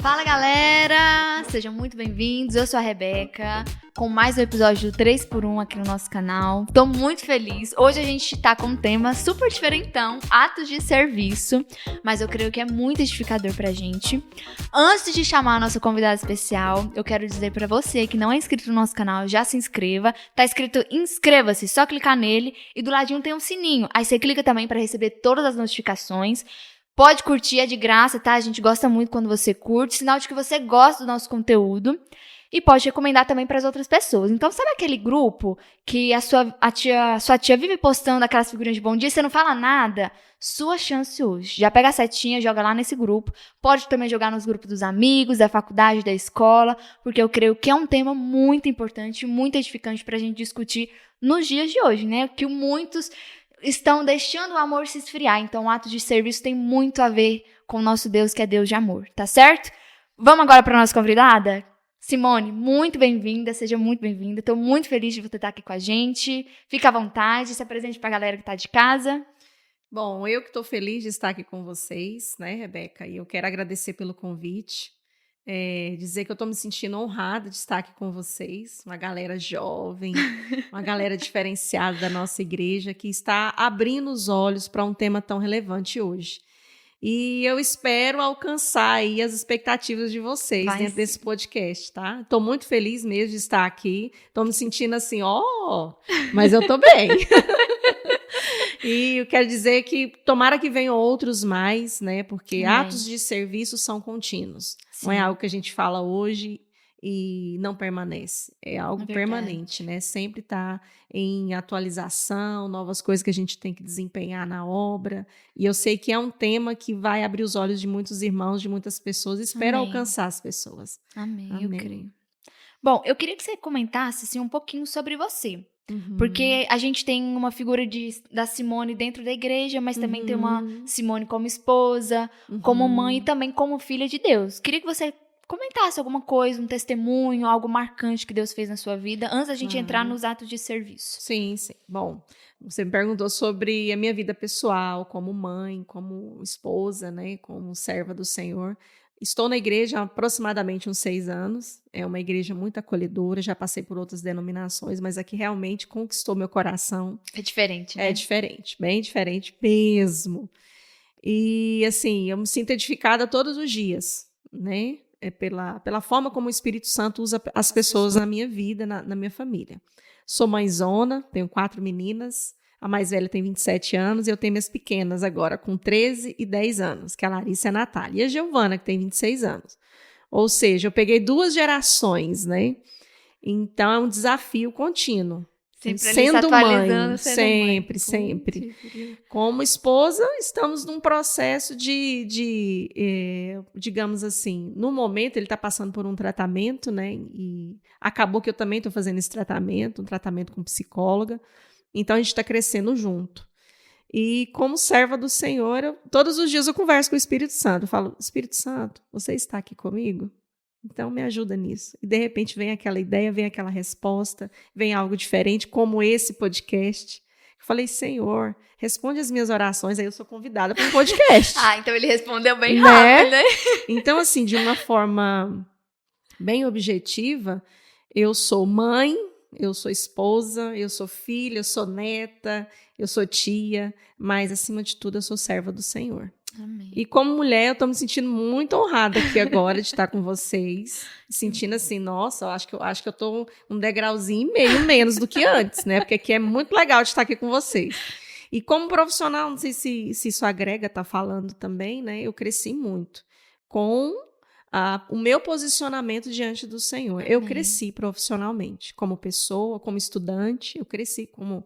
Fala galera, sejam muito bem-vindos, eu sou a Rebeca, com mais um episódio do 3x1 aqui no nosso canal. Tô muito feliz, hoje a gente tá com um tema super diferentão, atos de serviço, mas eu creio que é muito edificador pra gente. Antes de chamar a nossa convidada especial, eu quero dizer pra você que não é inscrito no nosso canal, já se inscreva, tá escrito inscreva-se, só clicar nele e do ladinho tem um sininho, aí você clica também pra receber todas as notificações. Pode curtir, é de graça, tá? A gente gosta muito quando você curte, sinal de que você gosta do nosso conteúdo. E pode recomendar também para as outras pessoas. Então, sabe aquele grupo que sua tia vive postando aquelas figurinhas de bom dia e você não fala nada? Sua chance hoje. Já pega a setinha, joga lá nesse grupo. Pode também jogar nos grupos dos amigos, da faculdade, da escola, porque eu creio que é um tema muito importante, muito edificante para a gente discutir nos dias de hoje, né? Que muitos estão deixando o amor se esfriar. Então, o ato de serviço tem muito a ver com o nosso Deus, que é Deus de amor, tá certo? Vamos agora para a nossa convidada? Simone, muito bem-vinda, seja muito bem-vinda. Estou muito feliz de você estar aqui com a gente. Fica à vontade, se apresente para a galera que está de casa. Bom, eu que estou feliz de estar aqui com vocês, né, Rebeca? E eu quero agradecer pelo convite. Dizer que eu estou me sentindo honrada de estar aqui com vocês, uma galera jovem, uma galera diferenciada da nossa igreja que está abrindo os olhos para um tema tão relevante hoje. E eu espero alcançar aí as expectativas de vocês dentro desse podcast, tá? Estou muito feliz mesmo de estar aqui, estou me sentindo assim, mas eu estou bem. E eu quero dizer que tomara que venham outros mais, né? Porque atos de serviço são contínuos. Sim. Não é algo que a gente fala hoje e não permanece. É algo permanente, né? Sempre está em atualização, novas coisas que a gente tem que desempenhar na obra. E eu sei que é um tema que vai abrir os olhos de muitos irmãos, de muitas pessoas. Espero alcançar as pessoas. Amém, eu creio. Bom, eu queria que você comentasse assim, um pouquinho sobre você. Porque a gente tem uma figura da Simone dentro da igreja, mas também tem uma Simone como esposa, como mãe e também como filha de Deus. Queria que você comentasse alguma coisa, um testemunho, algo marcante que Deus fez na sua vida, antes da gente entrar nos atos de serviço. Sim. Bom, você me perguntou sobre a minha vida pessoal, como mãe, como esposa, né, como serva do Senhor. Estou na igreja há aproximadamente uns 6 anos. É uma igreja muito acolhedora. Já passei por outras denominações, mas aqui realmente conquistou meu coração. É diferente, né? É diferente, bem diferente mesmo. E, assim, eu me sinto edificada todos os dias, né? Pela forma como o Espírito Santo usa as pessoas na minha vida, na minha família. Sou mãezona, tenho 4 meninas. A mais velha tem 27 anos e eu tenho minhas pequenas agora com 13 e 10 anos, que é a Larissa e a Natália. E a Giovana, que tem 26 anos. Ou seja, eu peguei 2 gerações, né? Então, é um desafio contínuo. Sendo mãe, sempre. Como esposa, estamos num processo digamos assim, no momento ele está passando por um tratamento, né? E acabou que eu também estou fazendo esse tratamento, um tratamento com psicóloga. Então, a gente está crescendo junto. E como serva do Senhor, todos os dias eu converso com o Espírito Santo. Eu falo, Espírito Santo, você está aqui comigo? Então, me ajuda nisso. E, de repente, vem aquela ideia, vem aquela resposta, vem algo diferente, como esse podcast. Eu falei, Senhor, responde as minhas orações. Aí eu sou convidada para um podcast. Então ele respondeu bem rápido, né? Então, assim, de uma forma bem objetiva, eu sou mãe, eu sou esposa, eu sou filha, eu sou neta, eu sou tia, mas, acima de tudo, eu sou serva do Senhor. Amém. E como mulher, eu estou me sentindo muito honrada aqui agora de estar com vocês, sentindo assim, nossa, eu acho que eu estou um degrauzinho e meio menos do que antes, né? Porque aqui é muito legal de estar aqui com vocês. E como profissional, não sei se isso agrega, está falando também, né? Eu cresci muito com o meu posicionamento diante do Senhor. Eu cresci profissionalmente, como pessoa, como estudante, eu cresci como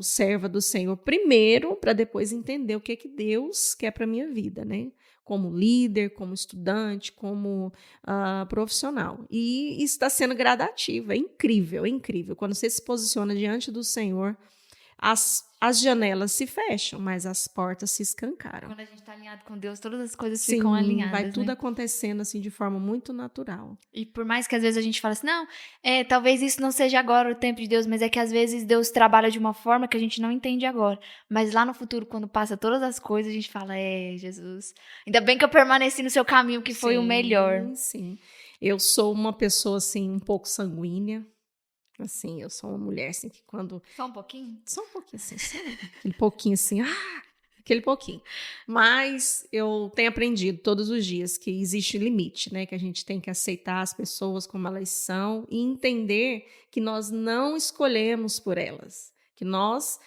serva do Senhor primeiro, para depois entender o que Deus quer para a minha vida, né? Como líder, como estudante, como profissional. E isso está sendo gradativo, é incrível. Quando você se posiciona diante do Senhor, as janelas se fecham, mas as portas se escancaram. Quando a gente está alinhado com Deus, todas as coisas Sim, ficam alinhadas. vai tudo né? acontecendo assim de forma muito natural. E por mais que às vezes a gente fale assim, não, talvez isso não seja agora o tempo de Deus, mas é que às vezes Deus trabalha de uma forma que a gente não entende agora. Mas lá no futuro, quando passa todas as coisas, a gente fala, Jesus, ainda bem que eu permaneci no seu caminho, que foi o melhor. Sim. Eu sou uma pessoa, assim, um pouco sanguínea. Assim, eu sou uma mulher, assim, que quando... Só um pouquinho? Só um pouquinho, assim, aquele pouquinho, assim, aquele pouquinho. Mas eu tenho aprendido todos os dias que existe limite, né? Que a gente tem que aceitar as pessoas como elas são e entender que nós não escolhemos por elas. Que nós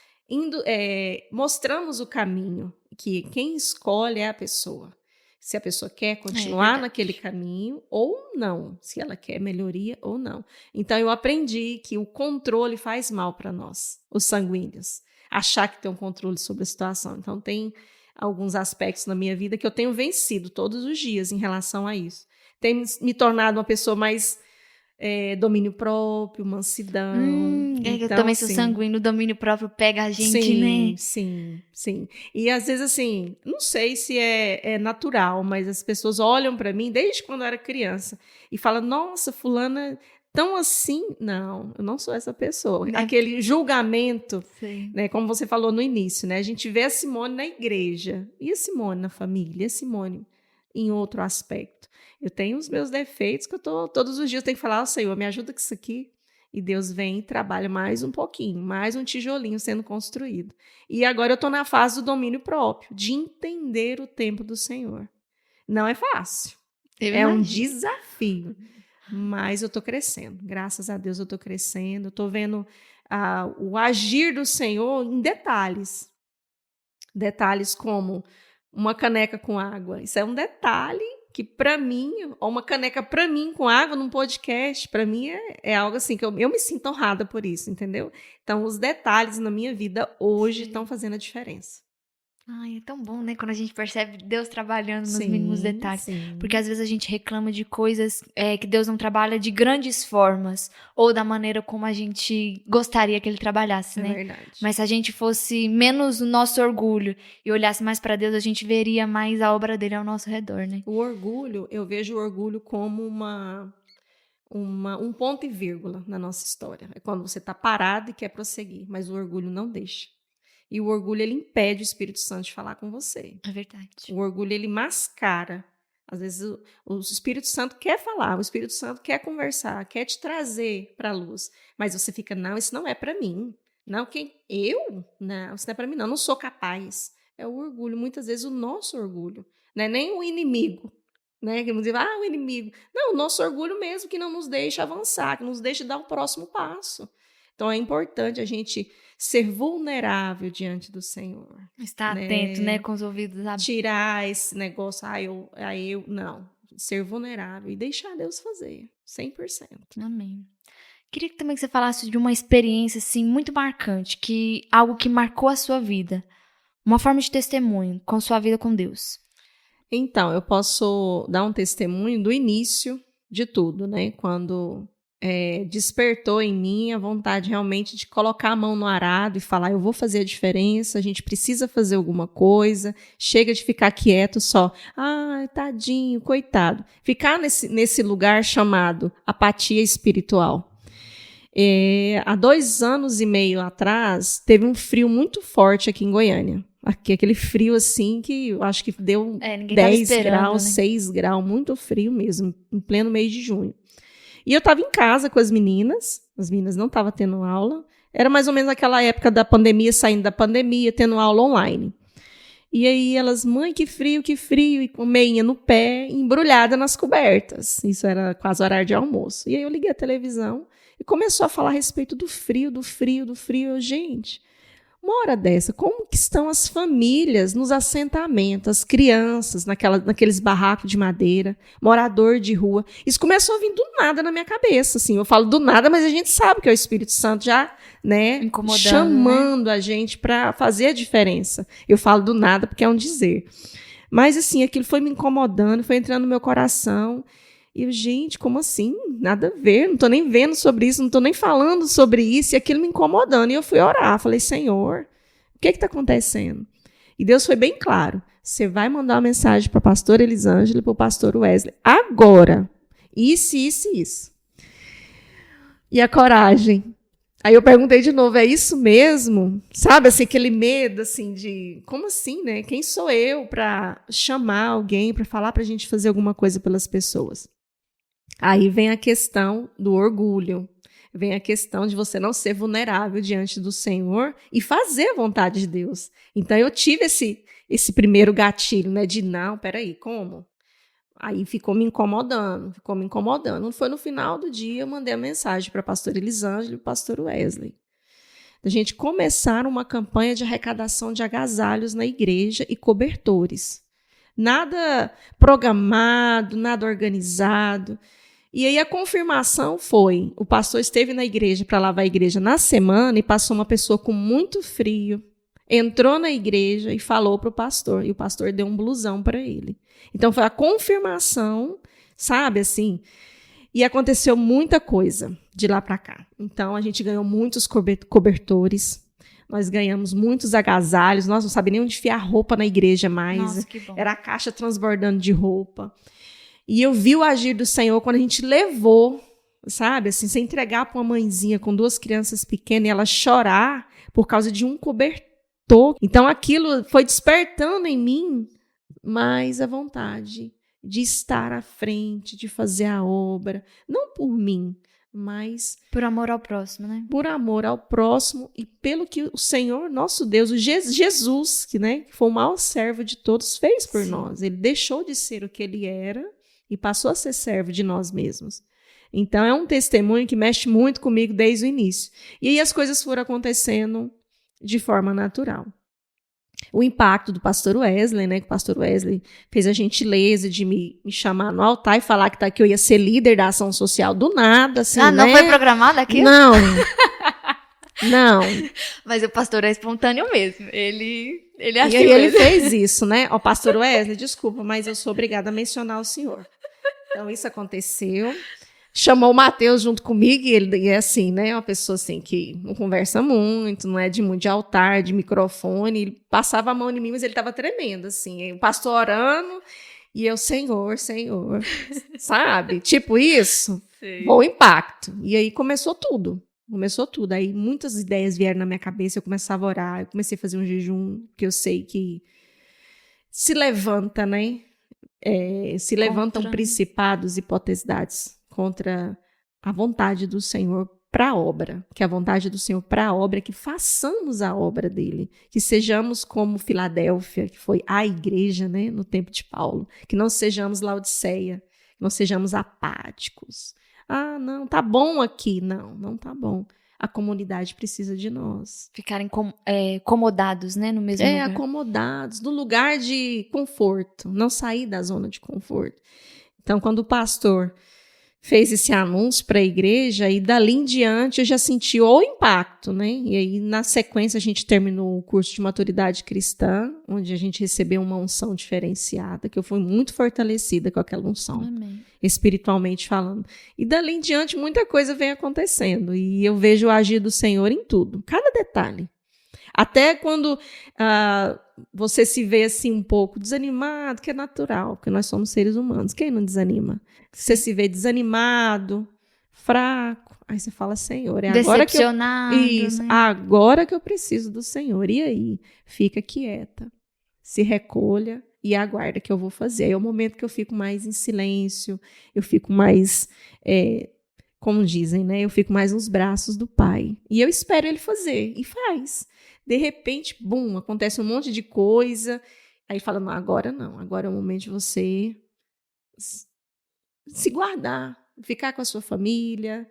mostramos o caminho, que quem escolhe é a pessoa. Se a pessoa quer continuar naquele caminho ou não, se ela quer melhoria ou não. Então, eu aprendi que o controle faz mal para nós, os sanguíneos. Achar que tem um controle sobre a situação. Então, tem alguns aspectos na minha vida que eu tenho vencido todos os dias em relação a isso. Tem me tornado uma pessoa mais domínio próprio, mansidão. Eu então, também sou sanguíneo, o domínio próprio pega a gente, né? Sim. E às vezes, assim, não sei se é natural, mas as pessoas olham para mim desde quando eu era criança e falam, nossa, fulana, tão assim. Não, eu não sou essa pessoa. Né? Aquele julgamento, Sim. né, como você falou no início, né? A gente vê a Simone na igreja, e a Simone na família, e a Simone em outro aspecto. Eu tenho os meus defeitos que eu todos os dias tenho que falar, Senhor, me ajuda com isso aqui. E Deus vem e trabalha mais um pouquinho, mais um tijolinho sendo construído. E agora eu estou na fase do domínio próprio, de entender o tempo do Senhor. Não é fácil, um desafio, mas eu estou crescendo. Graças a Deus eu estou crescendo, estou vendo o agir do Senhor em detalhes. Detalhes como uma caneca com água. Isso é um detalhe que para mim, ou uma caneca para mim com água num podcast, para mim é algo assim que eu me sinto honrada por isso, entendeu? Então, os detalhes na minha vida hoje estão fazendo a diferença. Ai, é tão bom, né? Quando a gente percebe Deus trabalhando nos mínimos detalhes. Sim. Porque às vezes a gente reclama de coisas que Deus não trabalha de grandes formas. Ou da maneira como a gente gostaria que Ele trabalhasse, né? É verdade. Mas se a gente fosse menos o nosso orgulho e olhasse mais para Deus, a gente veria mais a obra dele ao nosso redor, né? O orgulho, eu vejo o orgulho como um ponto e vírgula na nossa história. É quando você está parado e quer prosseguir, mas o orgulho não deixa. E o orgulho, ele impede o Espírito Santo de falar com você. É verdade. O orgulho, ele mascara. Às vezes, o Espírito Santo quer falar, o Espírito Santo quer conversar, quer te trazer para a luz. Mas você fica, não, isso não é para mim. Não, eu? Não, isso não é para mim, não sou capaz. É o orgulho, muitas vezes o nosso orgulho. Não é nem o inimigo. Né? Que nos diz, o inimigo. Não, o nosso orgulho mesmo que não nos deixa avançar, que nos deixa dar o próximo passo. Então, é importante a gente ser vulnerável diante do Senhor. Estar atento, né? Com os ouvidos abertos. Tirar esse negócio, não. Ser vulnerável e deixar Deus fazer, 100%. Amém. Queria também que você falasse de uma experiência, assim, muito marcante, algo que marcou a sua vida. Uma forma de testemunho com sua vida com Deus. Então, eu posso dar um testemunho do início de tudo, né? Quando despertou em mim a vontade realmente de colocar a mão no arado e falar, eu vou fazer a diferença, a gente precisa fazer alguma coisa, chega de ficar quieto só, tadinho, coitado. Ficar nesse lugar chamado apatia espiritual. Há 2 anos e meio atrás, teve um frio muito forte aqui em Goiânia. Aquele frio assim que eu acho que deu 10 graus, né? 6 graus, muito frio mesmo, em pleno mês de junho. E eu estava em casa com as meninas não estavam tendo aula, era mais ou menos aquela época da pandemia, saindo da pandemia, tendo aula online. E aí elas, mãe, que frio, e com meinha no pé, embrulhada nas cobertas. Isso era quase horário de almoço. E aí eu liguei a televisão e começou a falar a respeito do frio. Eu, gente, uma hora dessa, como que estão as famílias nos assentamentos, as crianças naqueles barracos de madeira, morador de rua? Isso começou a vir do nada na minha cabeça, assim. Eu falo do nada, mas a gente sabe que é o Espírito Santo já, né, chamando a gente para fazer a diferença. Eu falo do nada porque é um dizer. Mas, assim, aquilo foi me incomodando, foi entrando no meu coração. E eu, gente, como assim? Nada a ver, não estou nem vendo sobre isso, não estou nem falando sobre isso, e aquilo me incomodando. E eu fui orar, falei, Senhor, o que está acontecendo? E Deus foi bem claro, você vai mandar uma mensagem para a pastora Elisângela e para o pastor Wesley, agora, isso. E a coragem. Aí eu perguntei de novo, é isso mesmo? Sabe, assim, aquele medo, assim, de, como assim, né? Quem sou eu para chamar alguém, para falar para a gente fazer alguma coisa pelas pessoas? Aí vem a questão do orgulho, vem a questão de você não ser vulnerável diante do Senhor e fazer a vontade de Deus. Então eu tive esse primeiro gatilho, né, de não, peraí, como? Aí ficou me incomodando. Foi no final do dia, eu mandei a mensagem para a pastora Elisângela e o pastor Wesley. A gente começar uma campanha de arrecadação de agasalhos na igreja e cobertores. Nada programado, nada organizado. E aí a confirmação foi, o pastor esteve na igreja para lavar a igreja na semana e passou uma pessoa com muito frio, entrou na igreja e falou para o pastor, e o pastor deu um blusão para ele. Então foi a confirmação, sabe, assim, e aconteceu muita coisa de lá para cá. Então a gente ganhou muitos cobertores, nós ganhamos muitos agasalhos, nós não sabíamos nem onde enfiar roupa na igreja mais. Nossa, que bom. Era a caixa transbordando de roupa. E eu vi o agir do Senhor quando a gente levou, sabe, assim, você entregar para uma mãezinha com 2 crianças pequenas e ela chorar por causa de um cobertor. Então aquilo foi despertando em mim mais a vontade de estar à frente, de fazer a obra, não por mim, mas por amor ao próximo, né? Por amor ao próximo e pelo que o Senhor, nosso Deus, o Jesus, que foi o maior servo de todos, fez por nós. Ele deixou de ser o que ele era e passou a ser servo de nós mesmos. Então, é um testemunho que mexe muito comigo desde o início. E aí as coisas foram acontecendo de forma natural. O impacto do pastor Wesley, né? Que o pastor Wesley fez a gentileza de me chamar no altar e falar que eu ia ser líder da ação social do nada, assim, não foi programado aqui? Não. Mas o pastor é espontâneo mesmo. Ele achou. E aí ele fez isso, né? Ó, pastor Wesley, desculpa, mas eu sou obrigada a mencionar o senhor. Então, isso aconteceu. Chamou o Mateus junto comigo, e ele é assim, né? Uma pessoa assim que não conversa muito, não é de muito de altar, de microfone. Ele passava a mão em mim, mas ele estava tremendo, assim. O pastor orando, e eu, Senhor, sabe? Tipo isso. Sim. Bom impacto. E aí começou tudo. Aí muitas ideias vieram na minha cabeça, eu começava a orar, eu comecei a fazer um jejum, que eu sei que se levanta, né? Se levantam principados e potestades contra a vontade do Senhor para a obra, que a vontade do Senhor para a obra é que façamos a obra dele, que sejamos como Filadélfia, que foi a igreja, né, no tempo de Paulo, que não sejamos Laodiceia, que não sejamos apáticos. Ah, não, tá bom aqui. Não tá bom. A comunidade precisa de nós. Ficarem acomodados, né, no mesmo lugar. Acomodados, no lugar de conforto, não sair da zona de conforto. Então, quando o pastor fez esse anúncio para a igreja, e dali em diante eu já senti o impacto, né? E aí, na sequência, a gente terminou o curso de maturidade cristã, onde a gente recebeu uma unção diferenciada, que eu fui muito fortalecida com aquela unção. Amém. Espiritualmente falando. E dali em diante, muita coisa vem acontecendo, e eu vejo o agir do Senhor em tudo, cada detalhe. Até quando você se vê assim um pouco desanimado, que é natural, porque nós somos seres humanos. Quem não desanima? Você se vê desanimado, fraco, aí você fala, Senhor, é agora que eu... Isso, né? Agora que eu preciso do Senhor. E aí? Fica quieta, se recolha e aguarda que eu vou fazer. Aí é o momento que eu fico mais em silêncio, eu fico mais... como dizem, né? Eu fico mais nos braços do Pai. E eu espero Ele fazer. E faz. De repente, bum, acontece um monte de coisa. Aí fala, não, agora não. Agora é o momento de você se guardar. Ficar com a sua família,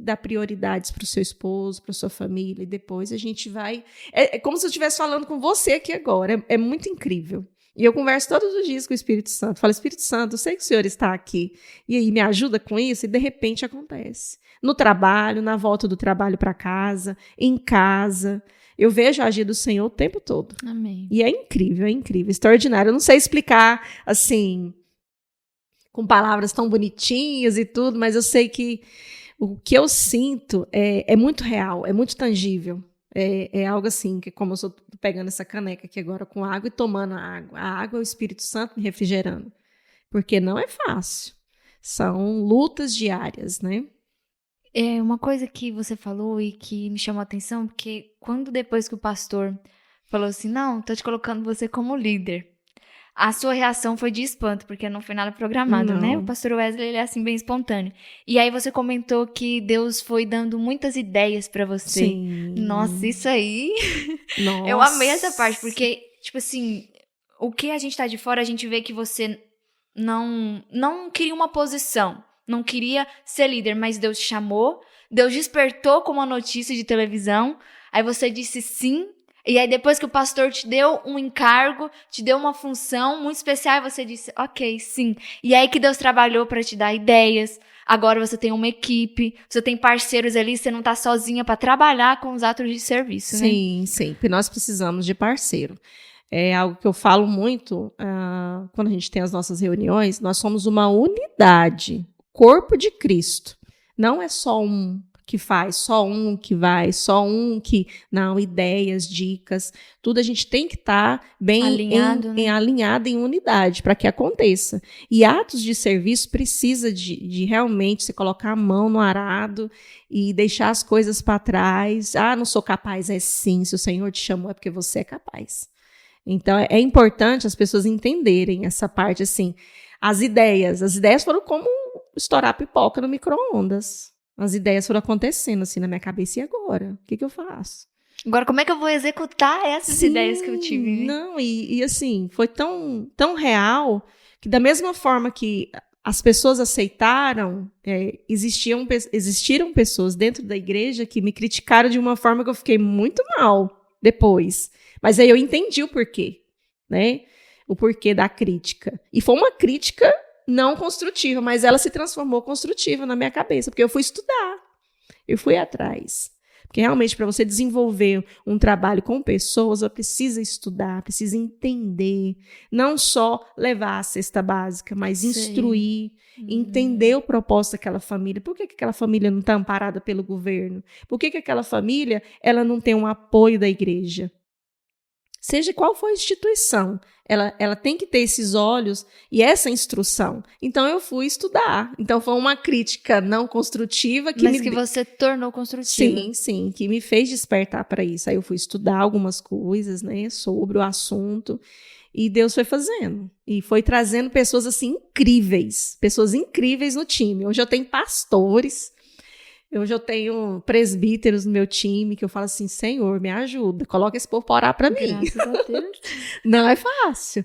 dar prioridades para o seu esposo, para a sua família. E depois a gente vai... É como se eu estivesse falando com você aqui agora. É muito incrível. E eu converso todos os dias com o Espírito Santo. Falo, Espírito Santo, eu sei que o Senhor está aqui. E aí me ajuda com isso, e de repente acontece. No trabalho, na volta do trabalho para casa, em casa. Eu vejo a agir do Senhor o tempo todo. Amém. E é incrível, extraordinário. Eu não sei explicar, assim, com palavras tão bonitinhas e tudo, mas eu sei que o que eu sinto é muito real, é muito tangível. É algo assim, que como eu estou pegando essa caneca aqui agora com água e tomando a água é o Espírito Santo me refrigerando. Porque não é fácil. São lutas diárias, né? É uma coisa que você falou e que me chamou a atenção, porque quando depois que o pastor falou assim, não, tô te colocando você como líder, a sua reação foi de espanto, porque não foi nada programado, né? O Não. pastor Wesley, ele é assim bem espontâneo. E aí você comentou que Deus foi dando muitas ideias pra você. Sim. Nossa, isso aí, Nossa. eu amei essa parte, porque, tipo assim, o que a gente tá de fora, a gente vê que você não queria uma posição, não queria ser líder, mas Deus te chamou, Deus despertou com uma notícia de televisão, aí você disse sim, e aí depois que o pastor te deu um encargo, te deu uma função muito especial, você disse, ok, sim. E aí que Deus trabalhou para te dar ideias, agora você tem uma equipe, você tem parceiros ali, você não tá sozinha para trabalhar com os atos de serviço, né? Sim, sempre. Nós precisamos de parceiro. É algo que eu falo muito quando a gente tem as nossas reuniões. Nós somos uma unidade, corpo de Cristo. Não é só um que faz, só um que vai, só um que... Não, ideias, dicas, tudo a gente tem que estar bem alinhado em unidade para que aconteça. E atos de serviço precisa de realmente se colocar a mão no arado e deixar as coisas para trás. Ah, não sou capaz, é sim. Se o Senhor te chamou é porque você é capaz. Então, é importante as pessoas entenderem essa parte, assim. As ideias foram como estourar pipoca no micro-ondas. As ideias foram acontecendo, assim, na minha cabeça. E agora? O que eu faço? Agora, como é que eu vou executar essas ideias que eu tive? Não, e assim, foi tão real que da mesma forma que as pessoas aceitaram, existiram pessoas dentro da igreja que me criticaram de uma forma que eu fiquei muito mal depois. Mas aí eu entendi o porquê, né? O porquê da crítica. E foi uma crítica não construtiva, mas ela se transformou construtiva na minha cabeça, porque eu fui estudar, eu fui atrás. Porque realmente, para você desenvolver um trabalho com pessoas, você precisa estudar, precisa entender, não só levar a cesta básica, mas instruir, entender o propósito daquela família. Por que aquela família não está amparada pelo governo? Por que aquela família ela não tem um apoio da igreja? Seja qual for a instituição, ela tem que ter esses olhos e essa instrução. Então, eu fui estudar. Então, foi uma crítica não construtiva. Mas que você tornou construtiva. Sim, que me fez despertar para isso. Aí eu fui estudar algumas coisas, né, sobre o assunto. E Deus foi fazendo. E foi trazendo pessoas, assim, pessoas incríveis no time. Hoje eu tenho pastores. Hoje eu tenho presbíteros no meu time que eu falo assim, Senhor, me ajuda, coloca esse povo para orar para mim. Graças a Deus. Não é fácil,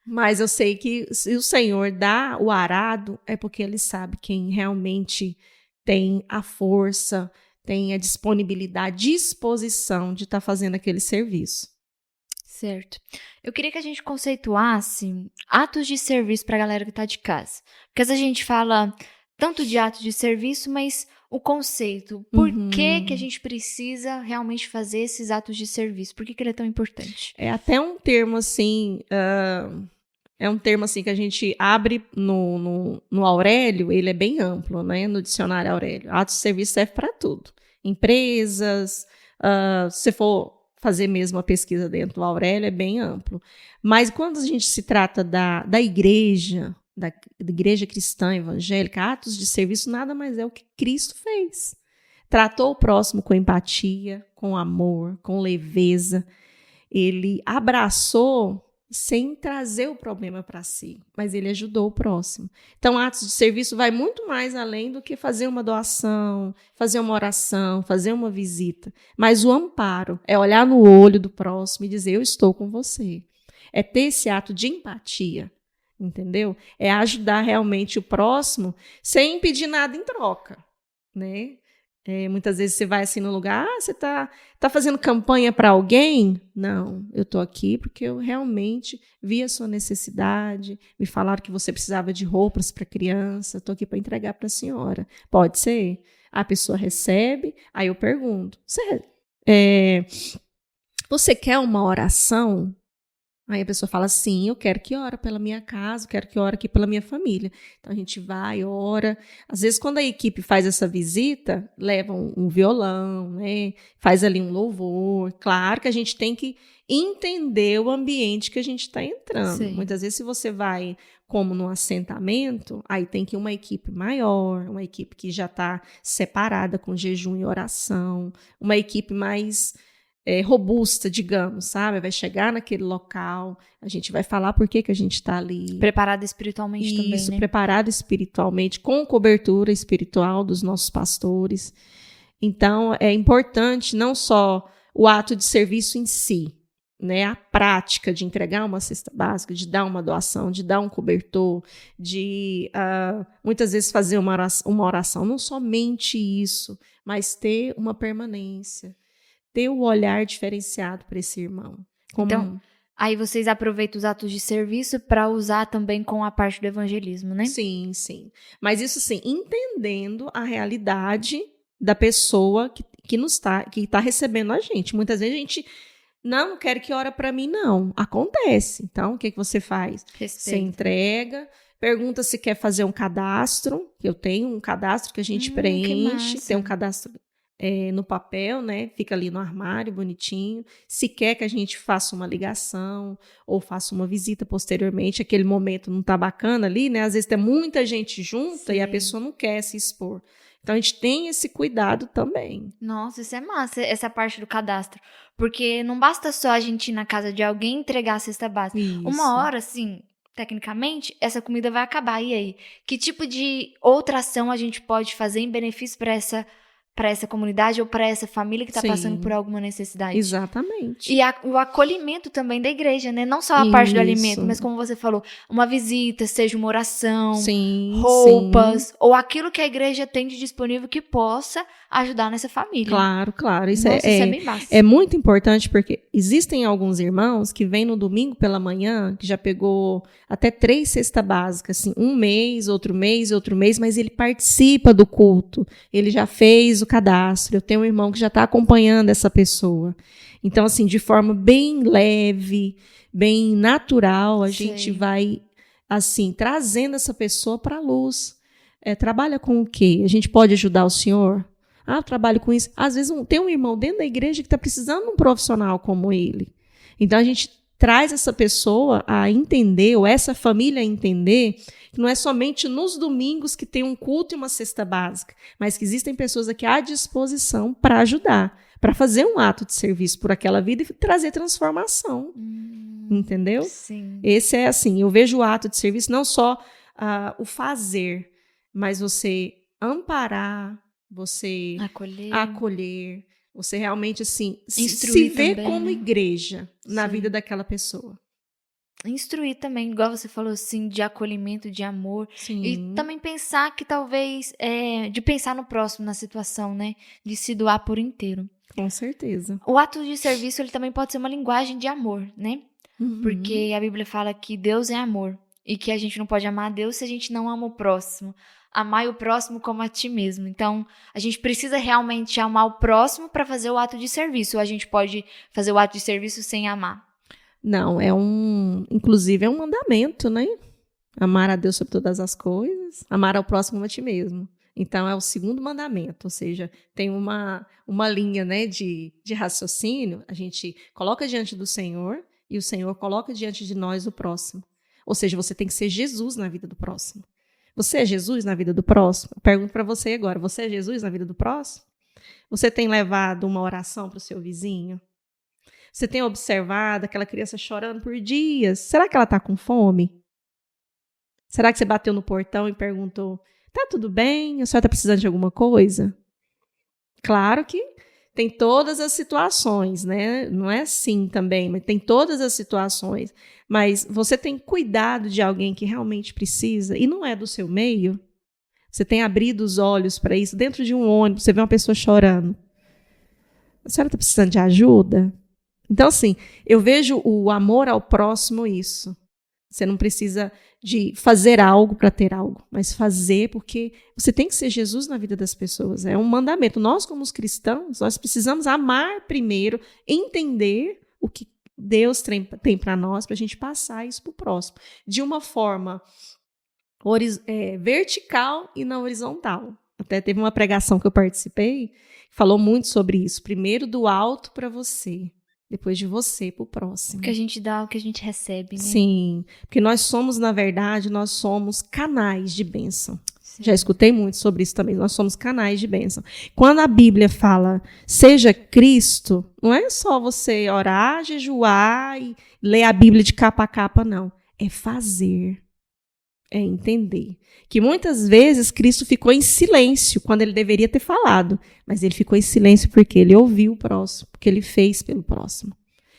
mas eu sei que se o Senhor dá o arado, é porque Ele sabe quem realmente tem a força, tem a disponibilidade, disposição de estar fazendo aquele serviço. Certo. Eu queria que a gente conceituasse atos de serviço para a galera que está de casa. Porque às vezes a gente fala tanto de atos de serviço, mas o conceito, por que a gente precisa realmente fazer esses atos de serviço? Por que ele é tão importante? É até um termo assim, que a gente abre no Aurélio, ele é bem amplo, né? No dicionário Aurélio. Atos de serviço serve para tudo. Empresas, se você for fazer mesmo a pesquisa dentro do Aurélio, é bem amplo. Mas quando a gente se trata da igreja, da igreja cristã evangélica, atos de serviço nada mais é o que Cristo fez. Tratou o próximo com empatia, com amor, com leveza. Ele abraçou sem trazer o problema para si, mas ele ajudou o próximo. Então, atos de serviço vai muito mais além do que fazer uma doação, fazer uma oração, fazer uma visita. Mas o amparo é olhar no olho do próximo e dizer, eu estou com você. É ter esse ato de empatia. Entendeu? É ajudar realmente o próximo sem pedir nada em troca, né? Muitas vezes você vai assim no lugar, você tá fazendo campanha para alguém? Não, eu tô aqui porque eu realmente vi a sua necessidade, me falaram que você precisava de roupas para criança, tô aqui para entregar para a senhora. Pode ser? A pessoa recebe, aí eu pergunto, você quer uma oração? Aí a pessoa fala, sim, eu quero que ore pela minha casa, eu quero que ore aqui pela minha família. Então a gente vai, ora. Às vezes, quando a equipe faz essa visita, leva um violão, né? Faz ali um louvor. Claro que a gente tem que entender o ambiente que a gente está entrando. Sim. Muitas vezes, se você vai como num assentamento, aí tem que ir uma equipe maior, uma equipe que já está separada com jejum e oração, uma equipe mais robusta, digamos, sabe? Vai chegar naquele local, a gente vai falar por que a gente está ali. Preparado espiritualmente também, Isso, né? preparado espiritualmente, com cobertura espiritual dos nossos pastores. Então, é importante não só o ato de serviço em si, né? A prática de entregar uma cesta básica, de dar uma doação, de dar um cobertor, de muitas vezes fazer uma oração. Não somente isso, mas ter uma permanência. Ter o olhar diferenciado para esse irmão. Então, aí vocês aproveitam os atos de serviço para usar também com a parte do evangelismo, né? Sim, sim. Mas isso sim, entendendo a realidade da pessoa que tá recebendo a gente. Muitas vezes a gente não quer que ore para mim, não. Acontece. Então, o que você faz? Respeito. Você entrega, pergunta se quer fazer um cadastro. Eu tenho um cadastro que a gente preenche. Tem um cadastro no papel, né? Fica ali no armário, bonitinho. Se quer que a gente faça uma ligação ou faça uma visita posteriormente, aquele momento não tá bacana ali, né? Às vezes tem muita gente junta. Sim. E a pessoa não quer se expor. Então, a gente tem esse cuidado também. Nossa, isso é massa, essa parte do cadastro. Porque não basta só a gente ir na casa de alguém e entregar a cesta básica. Isso. Uma hora, assim, tecnicamente, essa comida vai acabar. E aí? Que tipo de outra ação a gente pode fazer em benefício para essa comunidade ou para essa família que está passando por alguma necessidade? Exatamente. E o acolhimento também da igreja, né? Não só a parte do alimento, mas como você falou, uma visita, seja uma oração, roupas, ou aquilo que a igreja tem de disponível que possa ajudar nessa família. Claro, claro. Isso, Nossa, isso é bem massa. É muito importante porque existem alguns irmãos que vêm no domingo pela manhã, que já pegou até 3 cestas básicas, assim, um mês, outro mês, mas ele participa do culto. Ele já fez o cadastro. Eu tenho um irmão que já está acompanhando essa pessoa. Então, assim, de forma bem leve, bem natural, a gente vai, assim, trazendo essa pessoa para a luz. Trabalha com o quê? A gente pode ajudar o senhor? Eu trabalho com isso. Às vezes tem um irmão dentro da igreja que está precisando de um profissional como ele. Então, a gente traz essa pessoa a entender, ou essa família a entender, que não é somente nos domingos que tem um culto e uma cesta básica, mas que existem pessoas aqui à disposição para ajudar, para fazer um ato de serviço por aquela vida e trazer transformação. Entendeu? Sim. Esse é assim, eu vejo o ato de serviço não só o fazer, mas você amparar, você acolher, você realmente assim se ver também, como né? igreja na vida daquela pessoa. Instruir também, igual você falou assim, de acolhimento, de amor. Sim. E também pensar que talvez, de pensar no próximo, na situação, né? De se doar por inteiro. Com certeza. O ato de serviço, ele também pode ser uma linguagem de amor, né? Porque a Bíblia fala que Deus é amor. E que a gente não pode amar a Deus se a gente não ama o próximo. Amar o próximo como a ti mesmo. Então, a gente precisa realmente amar o próximo para fazer o ato de serviço. Ou a gente pode fazer o ato de serviço sem amar? Não, inclusive é um mandamento, né? Amar a Deus sobre todas as coisas, amar ao próximo como a ti mesmo. Então, é o segundo mandamento, ou seja, tem uma linha, né, de raciocínio, a gente coloca diante do Senhor e o Senhor coloca diante de nós o próximo. Ou seja, você tem que ser Jesus na vida do próximo. Você é Jesus na vida do próximo? Eu pergunto para você agora, você é Jesus na vida do próximo? Você tem levado uma oração para o seu vizinho? Você tem observado aquela criança chorando por dias? Será que ela está com fome? Será que você bateu no portão e perguntou, tá tudo bem? A senhora está precisando de alguma coisa? Claro que tem todas as situações, né? Não é assim também, mas tem todas as situações. Mas você tem cuidado de alguém que realmente precisa e não é do seu meio? Você tem abrido os olhos para isso? Dentro de um ônibus, você vê uma pessoa chorando. A senhora está precisando de ajuda? Então, assim, eu vejo o amor ao próximo isso. Você não precisa de fazer algo para ter algo, mas fazer porque você tem que ser Jesus na vida das pessoas. É um mandamento. Nós, como os cristãos, nós precisamos amar primeiro, entender Deus tem para nós, para a gente passar isso para o próximo. De uma forma vertical e não horizontal. Até teve uma pregação que eu participei, que falou muito sobre isso. Primeiro do alto para você, depois de você para o próximo. O que a gente dá, o que a gente recebe, né? Sim, porque nós somos, na verdade, nós somos canais de bênção. Sim. Já escutei muito sobre isso também. Nós somos canais de bênção. Quando a Bíblia fala, seja Cristo, não é só você orar, jejuar e ler a Bíblia de capa a capa, não. É fazer. É entender. Que muitas vezes Cristo ficou em silêncio quando ele deveria ter falado. Mas ele ficou em silêncio porque ele ouviu o próximo, porque ele fez pelo próximo.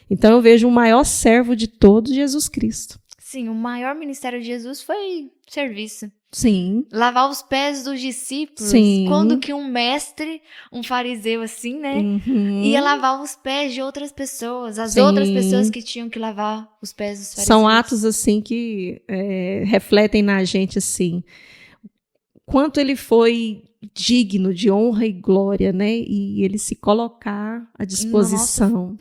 Então eu vejo o maior servo de todos, Jesus Cristo. Sim, o maior ministério de Jesus foi serviço. Sim. Lavar os pés dos discípulos. Sim. Quando que um mestre, um fariseu assim, né? Uhum. Ia lavar os pés de outras pessoas. As Sim. outras pessoas que tinham que lavar os pés dos fariseus. São atos, assim, que refletem na gente, assim, quanto ele foi digno de honra e glória, né? E ele se colocar à disposição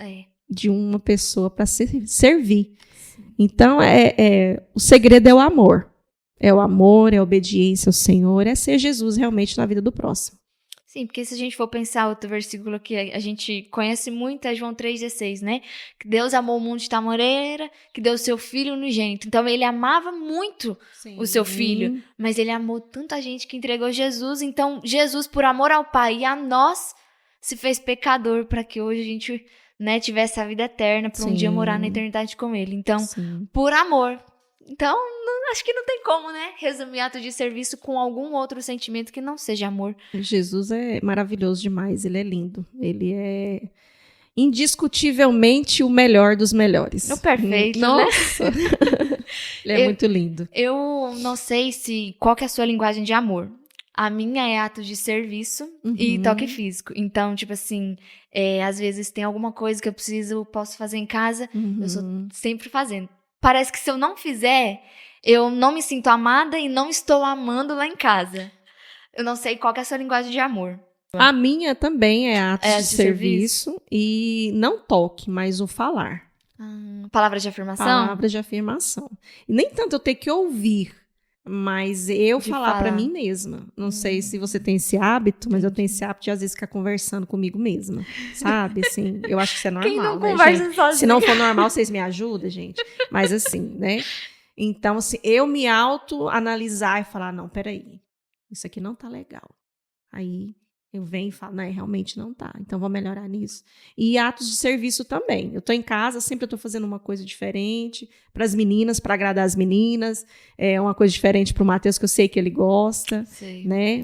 de uma pessoa para servir. Então, o segredo é o amor. É o amor, é a obediência ao Senhor, é ser Jesus realmente na vida do próximo. Sim, porque se a gente for pensar outro versículo que a gente conhece muito, é João 3,16, né? Que Deus amou o mundo de tal maneira que deu o seu Filho unigênito. Então, ele amava muito o seu Filho, mas ele amou tanta gente que entregou Jesus. Então, Jesus, por amor ao Pai e a nós, se fez pecador para que hoje a gente, né, tivesse a vida eterna, para um dia morar na eternidade com ele. Então, por amor. Então, acho que não tem como, né? Resumir ato de serviço com algum outro sentimento que não seja amor. Jesus é maravilhoso demais, ele é lindo. Ele é indiscutivelmente o melhor dos melhores. O perfeito, Nossa! né? Ele é muito lindo. Eu não sei qual que é a sua linguagem de amor. A minha é ato de serviço e toque físico. Então, tipo assim, às vezes tem alguma coisa que eu posso fazer em casa, eu sou sempre fazendo. Parece que se eu não fizer, eu não me sinto amada e não estou amando lá em casa. Eu não sei qual que é a sua linguagem de amor. A minha também é ato de serviço e não toque, mas o falar. Palavra de afirmação? Palavra de afirmação. E nem tanto eu ter que ouvir, mas eu falar para mim mesma. Não sei se você tem esse hábito, mas eu tenho esse hábito de às vezes ficar conversando comigo mesma, sabe? Assim, eu acho que isso é normal, Quem não né, conversa gente? sozinha? Se não for normal, vocês me ajudam, gente? Mas assim, né? Então, assim, eu me autoanalisar e falar, não, peraí, isso aqui não tá legal. Aí eu venho e falo, não, realmente não tá, então vou melhorar nisso. E atos de serviço também. Eu tô em casa, sempre eu tô fazendo uma coisa diferente para as meninas, para agradar as meninas, uma coisa diferente pro Matheus, que eu sei que ele gosta, né?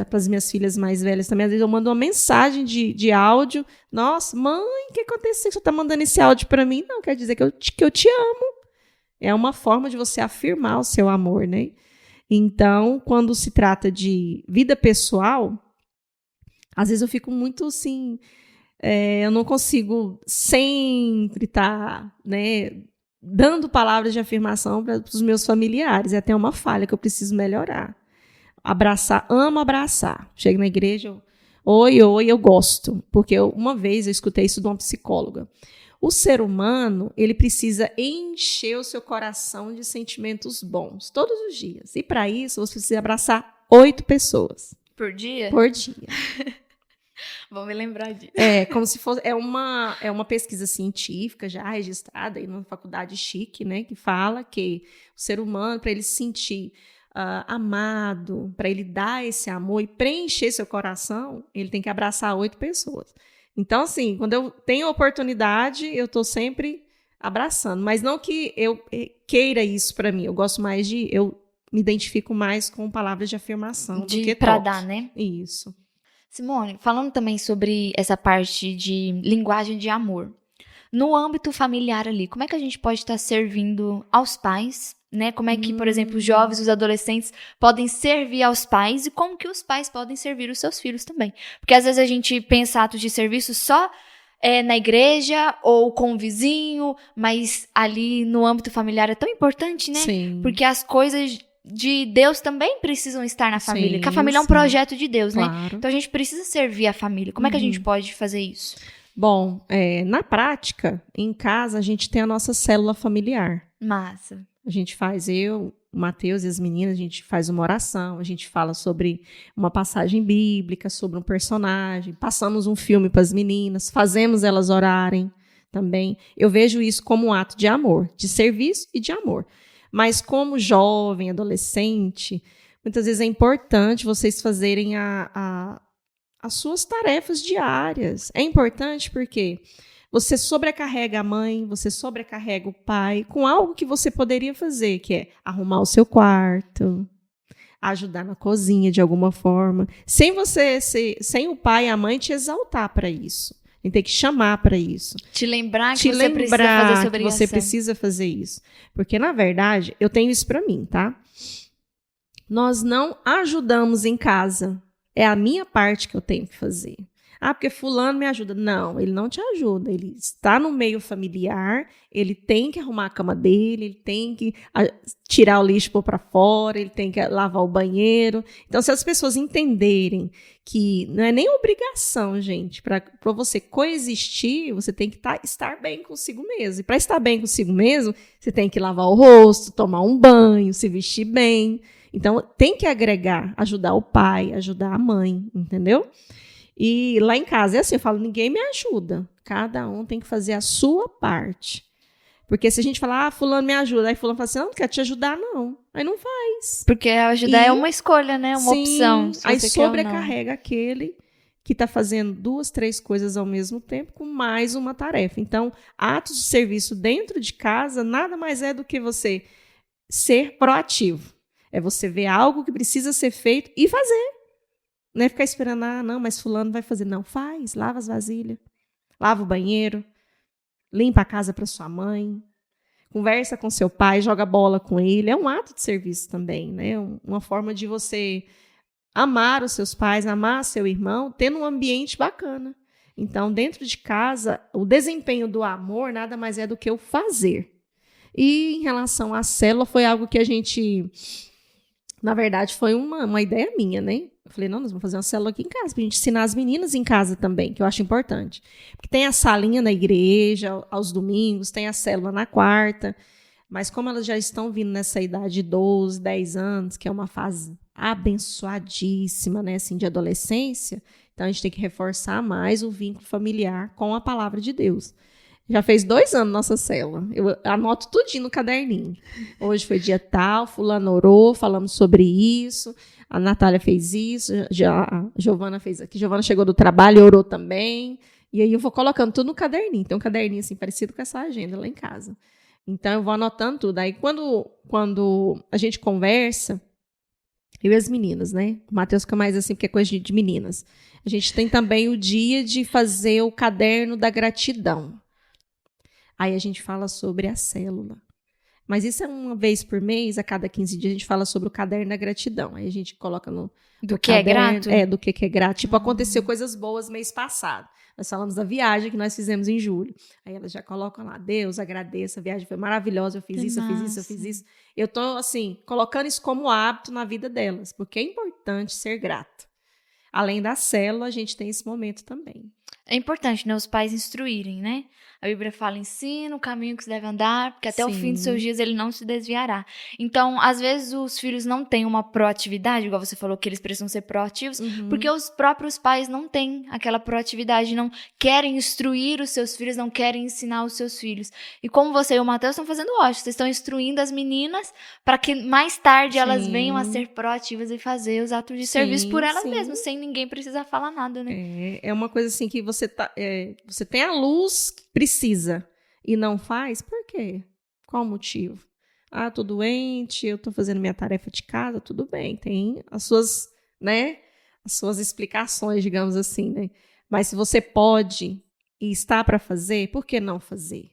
Para as minhas filhas mais velhas também, às vezes eu mando uma mensagem de áudio, nossa, mãe, o que aconteceu que você tá mandando esse áudio para mim? Não, quer dizer que eu te amo. É uma forma de você afirmar o seu amor, né? Então, quando se trata de vida pessoal, às vezes eu fico muito assim, eu não consigo sempre estar, né, dando palavras de afirmação para os meus familiares. É até uma falha que eu preciso melhorar. Amo abraçar. Chego na igreja, oi, eu gosto. Porque uma vez eu escutei isso de uma psicóloga. O ser humano, ele precisa encher o seu coração de sentimentos bons todos os dias. E para isso, você precisa abraçar 8 pessoas. Por dia? Por dia. Vou me lembrar disso. Como se fosse... É uma pesquisa científica já registrada aí numa faculdade chique, né? Que fala que o ser humano, para ele se sentir amado, para ele dar esse amor e preencher seu coração, ele tem que abraçar 8 pessoas. Então, assim, quando eu tenho oportunidade, eu estou sempre abraçando. Mas não que eu queira isso para mim. Eu gosto mais eu me identifico mais com palavras de afirmação do que para toque. dar, né? Isso. Simone, falando também sobre essa parte de linguagem de amor. No âmbito familiar ali, como é que a gente pode estar servindo aos pais, né? Como é que, por exemplo, os jovens, os adolescentes podem servir aos pais e como que os pais podem servir os seus filhos também. Porque às vezes a gente pensa atos de serviço só na igreja ou com o vizinho, mas ali no âmbito familiar é tão importante, né? Sim. Porque as coisas de Deus também precisam estar na família. Sim, porque a família é um projeto de Deus, claro. né? Então a gente precisa servir a família. Como é que a gente pode fazer isso? Bom, na prática, em casa, a gente tem a nossa célula familiar. Massa. A gente faz, o Matheus e as meninas, a gente faz uma oração, a gente fala sobre uma passagem bíblica, sobre um personagem, passamos um filme para as meninas, fazemos elas orarem também. Eu vejo isso como um ato de amor, de serviço e de amor. Mas como jovem, adolescente, muitas vezes é importante vocês fazerem as suas tarefas diárias. É importante porque você sobrecarrega a mãe, você sobrecarrega o pai com algo que você poderia fazer, que é arrumar o seu quarto, ajudar na cozinha de alguma forma, sem o pai e a mãe te exaltar para isso. A gente tem que chamar para isso. Te lembrar que você precisa fazer sobre isso. Você precisa fazer isso. Porque, na verdade, eu tenho isso para mim, tá? Nós não ajudamos em casa. É a minha parte que eu tenho que fazer. Ah, porque fulano me ajuda. Não, ele não te ajuda. Ele está no meio familiar, ele tem que arrumar a cama dele, ele tem que tirar o lixo para fora, ele tem que lavar o banheiro. Então, se as pessoas entenderem que não é nem obrigação, gente, para você coexistir, você tem que estar bem consigo mesmo. E para estar bem consigo mesmo, você tem que lavar o rosto, tomar um banho, se vestir bem. Então, tem que agregar, ajudar o pai, ajudar a mãe, entendeu? E lá em casa é assim, eu falo, ninguém me ajuda. Cada um tem que fazer a sua parte. Porque se a gente falar, fulano me ajuda, aí fulano fala assim, não quero te ajudar, não. Aí não faz. Porque ajudar é uma escolha, né? Uma opção. Aí sobrecarrega aquele que está fazendo 2, 3 coisas ao mesmo tempo com mais uma tarefa. Então, atos de serviço dentro de casa nada mais é do que você ser proativo. É você ver algo que precisa ser feito e fazer. Não é ficar esperando, não, mas fulano vai fazer. Não, faz, lava as vasilhas, lava o banheiro, limpa a casa para sua mãe, conversa com seu pai, joga bola com ele. É um ato de serviço também, né? Uma forma de você amar os seus pais, amar seu irmão, tendo um ambiente bacana. Então, dentro de casa, o desempenho do amor nada mais é do que o fazer. E em relação à célula, foi algo que a gente... Na verdade, foi uma ideia minha, né? Eu falei, não, nós vamos fazer uma célula aqui em casa, para a gente ensinar as meninas em casa também, que eu acho importante. Porque tem a salinha na igreja, aos domingos, tem a célula na quarta, mas como elas já estão vindo nessa idade de 12, 10 anos, que é uma fase abençoadíssima, né, assim, de adolescência, então a gente tem que reforçar mais o vínculo familiar com a palavra de Deus. Já fez 2 anos nossa célula. Eu anoto tudinho no caderninho. Hoje foi dia tal, fulano orou, falamos sobre isso. A Natália fez isso, a Giovana fez aqui. Giovana chegou do trabalho e orou também. E aí eu vou colocando tudo no caderninho. Tem um caderninho assim parecido com essa agenda lá em casa. Então eu vou anotando tudo. Aí quando a gente conversa, eu e as meninas, né? O Matheus fica mais assim porque é coisa de meninas. A gente tem também o dia de fazer o caderno da gratidão. Aí a gente fala sobre a célula. Mas isso é uma vez por mês, a cada 15 dias, a gente fala sobre o caderno da gratidão. Aí a gente coloca no do que caderno, é grato? Do que é grato. Tipo, aconteceu coisas boas mês passado. Nós falamos da viagem que nós fizemos em julho. Aí elas já colocam lá, Deus, agradeço, a viagem foi maravilhosa, eu fiz isso, eu fiz isso, eu fiz isso. Eu tô, assim, colocando isso como hábito na vida delas, porque é importante ser grata. Além da célula, a gente tem esse momento também. É importante, né, os pais instruírem, né? A Bíblia fala, ensina o caminho que se deve andar, porque até o fim dos seus dias ele não se desviará. Então, às vezes os filhos não têm uma proatividade, igual você falou que eles precisam ser proativos, porque os próprios pais não têm aquela proatividade, não querem instruir os seus filhos, não querem ensinar os seus filhos. E como você e o Matheus estão fazendo ótimo, vocês estão instruindo as meninas para que mais tarde elas venham a ser proativas e fazer os atos de serviço por elas mesmas, sem ninguém precisar falar nada, né? É uma coisa assim que você tem a luz que precisa e não faz, por quê? Qual o motivo? Ah, tô doente, eu tô fazendo minha tarefa de casa, tudo bem, tem as suas, né, as suas explicações, digamos assim, né? Mas se você pode e está para fazer, por que não fazer?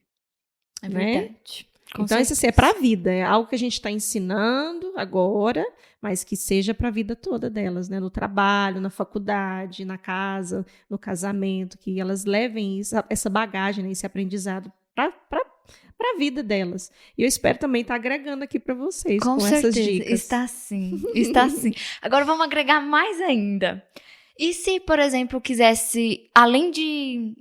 É verdade. Então, isso assim, é para a vida, é algo que a gente está ensinando agora, mas que seja para a vida toda delas, né? No trabalho, na faculdade, na casa, no casamento, que elas levem isso, essa bagagem, né? Esse aprendizado para a vida delas. E eu espero também estar agregando aqui para vocês com essas dicas. Está sim, está sim. Agora vamos agregar mais ainda. E se, por exemplo, quisesse, além de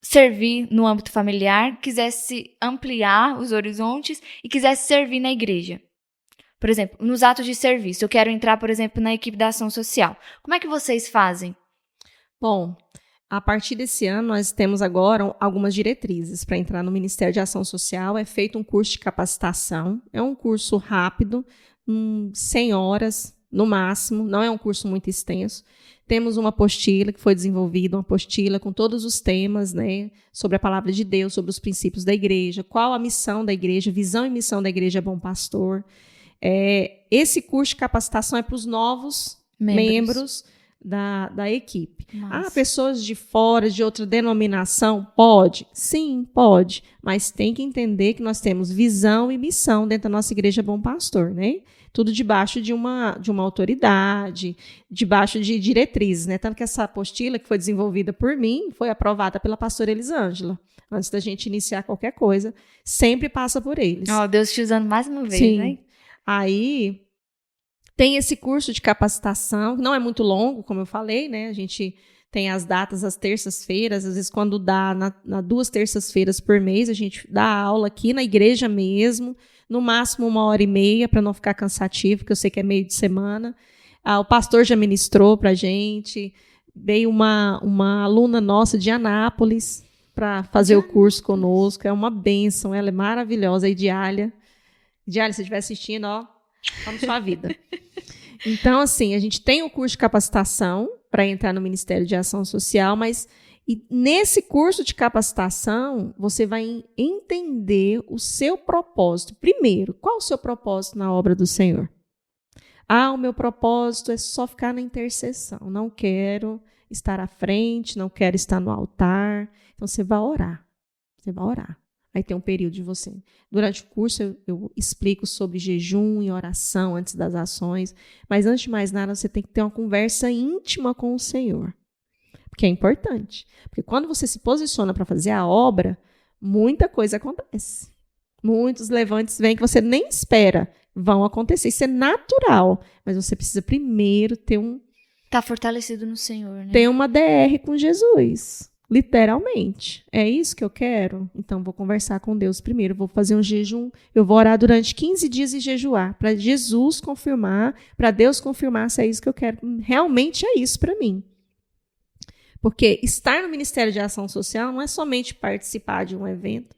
servir no âmbito familiar, quisesse ampliar os horizontes e quisesse servir na igreja. Por exemplo, nos atos de serviço, eu quero entrar, por exemplo, na equipe da ação social. Como é que vocês fazem? Bom, a partir desse ano, nós temos agora algumas diretrizes para entrar no Ministério de Ação Social. É feito um curso de capacitação. É um curso rápido, 100 horas no máximo. Não é um curso muito extenso. Temos uma apostila que foi desenvolvida, uma apostila com todos os temas, né, sobre a palavra de Deus, sobre os princípios da igreja, qual a missão da igreja, visão e missão da igreja Bom Pastor. Esse curso de capacitação é para os novos membros da equipe. Nossa. Pessoas de fora, de outra denominação? Pode? Sim, pode. Mas tem que entender que nós temos visão e missão dentro da nossa igreja Bom Pastor, né? Tudo debaixo de uma autoridade, debaixo de diretrizes, né? Tanto que essa apostila que foi desenvolvida por mim foi aprovada pela pastora Elisângela. Antes da gente iniciar qualquer coisa, sempre passa por eles. Deus te usando mais uma vez, Sim. né? Aí tem esse curso de capacitação, não é muito longo, como eu falei, né? A gente tem as datas às terças-feiras, às vezes quando dá, na 2 terças-feiras por mês, a gente dá aula aqui na igreja mesmo, no máximo 1h30, para não ficar cansativo, porque eu sei que é meio de semana. O pastor já ministrou para a gente, veio uma aluna nossa de Anápolis para fazer o curso conosco, é uma bênção, ela é maravilhosa, a Idiália. Idiália, se você estiver assistindo, vamos sua vida. Então, assim, a gente tem o curso de capacitação para entrar no Ministério de Ação Social, mas nesse curso de capacitação, você vai entender o seu propósito. Primeiro, qual o seu propósito na obra do Senhor? O meu propósito é só ficar na intercessão. Não quero estar à frente, não quero estar no altar. Então, você vai orar. Você vai orar. Aí tem um período de você. Durante o curso, eu explico sobre jejum e oração antes das ações. Mas, antes de mais nada, você tem que ter uma conversa íntima com o Senhor. Porque é importante. Porque quando você se posiciona para fazer a obra, muita coisa acontece. Muitos levantes vêm que você nem espera. Vão acontecer. Isso é natural. Mas você precisa primeiro ter Tá fortalecido no Senhor, né? ter uma DR com Jesus. Literalmente. É isso que eu quero? Então, vou conversar com Deus primeiro. Vou fazer um jejum. Eu vou orar durante 15 dias e jejuar. Para Jesus confirmar, para Deus confirmar se é isso que eu quero. Realmente é isso para mim. Porque estar no Ministério de Ação Social não é somente participar de um evento,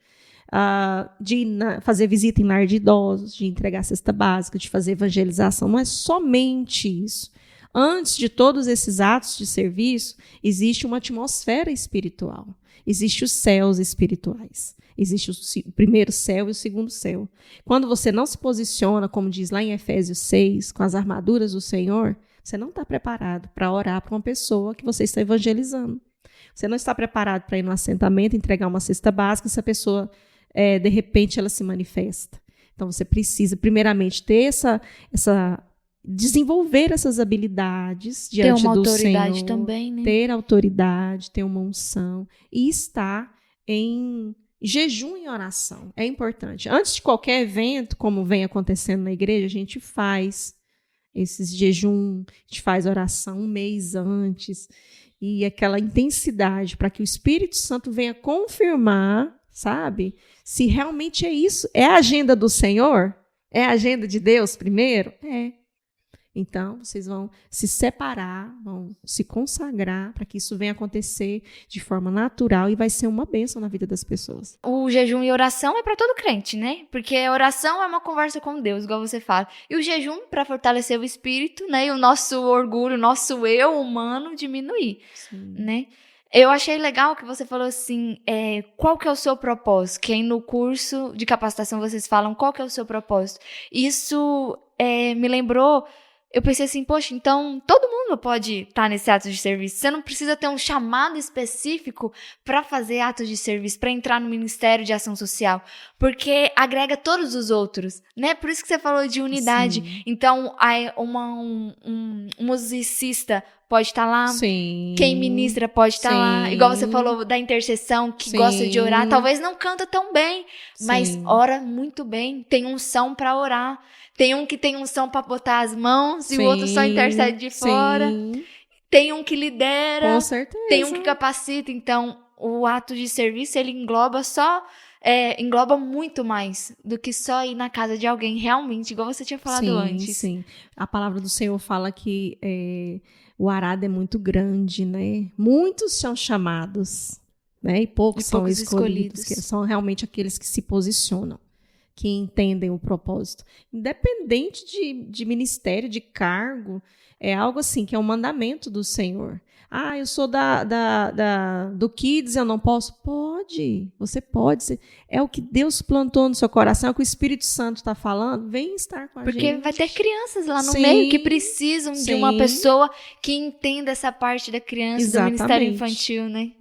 de fazer visita em lar de idosos, de entregar cesta básica, de fazer evangelização. Não é somente isso. Antes de todos esses atos de serviço, existe uma atmosfera espiritual. Existem os céus espirituais. Existe o primeiro céu e o segundo céu. Quando você não se posiciona, como diz lá em Efésios 6, com as armaduras do Senhor, você não está preparado para orar para uma pessoa que você está evangelizando. Você não está preparado para ir no assentamento, entregar uma cesta básica, essa pessoa, de repente, ela se manifesta. Então, você precisa, primeiramente, ter desenvolver essas habilidades diante do Senhor. Ter uma autoridade também, né? Ter autoridade, ter uma unção e estar em jejum e oração. É importante. Antes de qualquer evento, como vem acontecendo na igreja, a gente faz esses jejum, a gente faz oração um mês antes, e aquela intensidade para que o Espírito Santo venha confirmar, sabe? Se realmente é isso. É a agenda do Senhor? É a agenda de Deus primeiro? É. Então, vocês vão se separar, vão se consagrar para que isso venha acontecer de forma natural e vai ser uma bênção na vida das pessoas. O jejum e oração é para todo crente, né? Porque a oração é uma conversa com Deus, igual você fala. E o jejum para fortalecer o espírito, né? E o nosso orgulho, o nosso eu humano diminuir, né? Eu achei legal que você falou assim, qual que é o seu propósito? Que aí no curso de capacitação vocês falam qual que é o seu propósito. Isso me lembrou... Eu pensei assim, poxa, então todo mundo pode estar nesse ato de serviço. Você não precisa ter um chamado específico para fazer atos de serviço, para entrar no Ministério de Ação Social, porque agrega todos os outros, né? Por isso que você falou de unidade. Sim. Então, um musicista pode estar lá, sim, quem ministra pode estar lá, igual você falou da intercessão, que gosta de orar, talvez não canta tão bem, mas ora muito bem, tem unção para orar. Tem um que tem unção para botar as mãos e o outro só intercede de fora. Tem um que lidera. Com certeza. Tem um que capacita. Então, o ato de serviço, ele engloba muito mais do que só ir na casa de alguém, realmente, igual você tinha falado antes. Sim. A palavra do Senhor fala que o arado é muito grande, né? Muitos são chamados, né? E poucos são escolhidos, que são realmente aqueles que se posicionam, que entendem o propósito. Independente de ministério, de cargo, é algo assim, que é um mandamento do Senhor. Eu sou do Kids, eu não posso? Pode, você pode. É o que Deus plantou no seu coração, é o que o Espírito Santo está falando. Vem estar com a gente. Porque vai ter crianças lá no meio que precisam de uma pessoa que entenda essa parte da criança, Exatamente. do ministério infantil, né?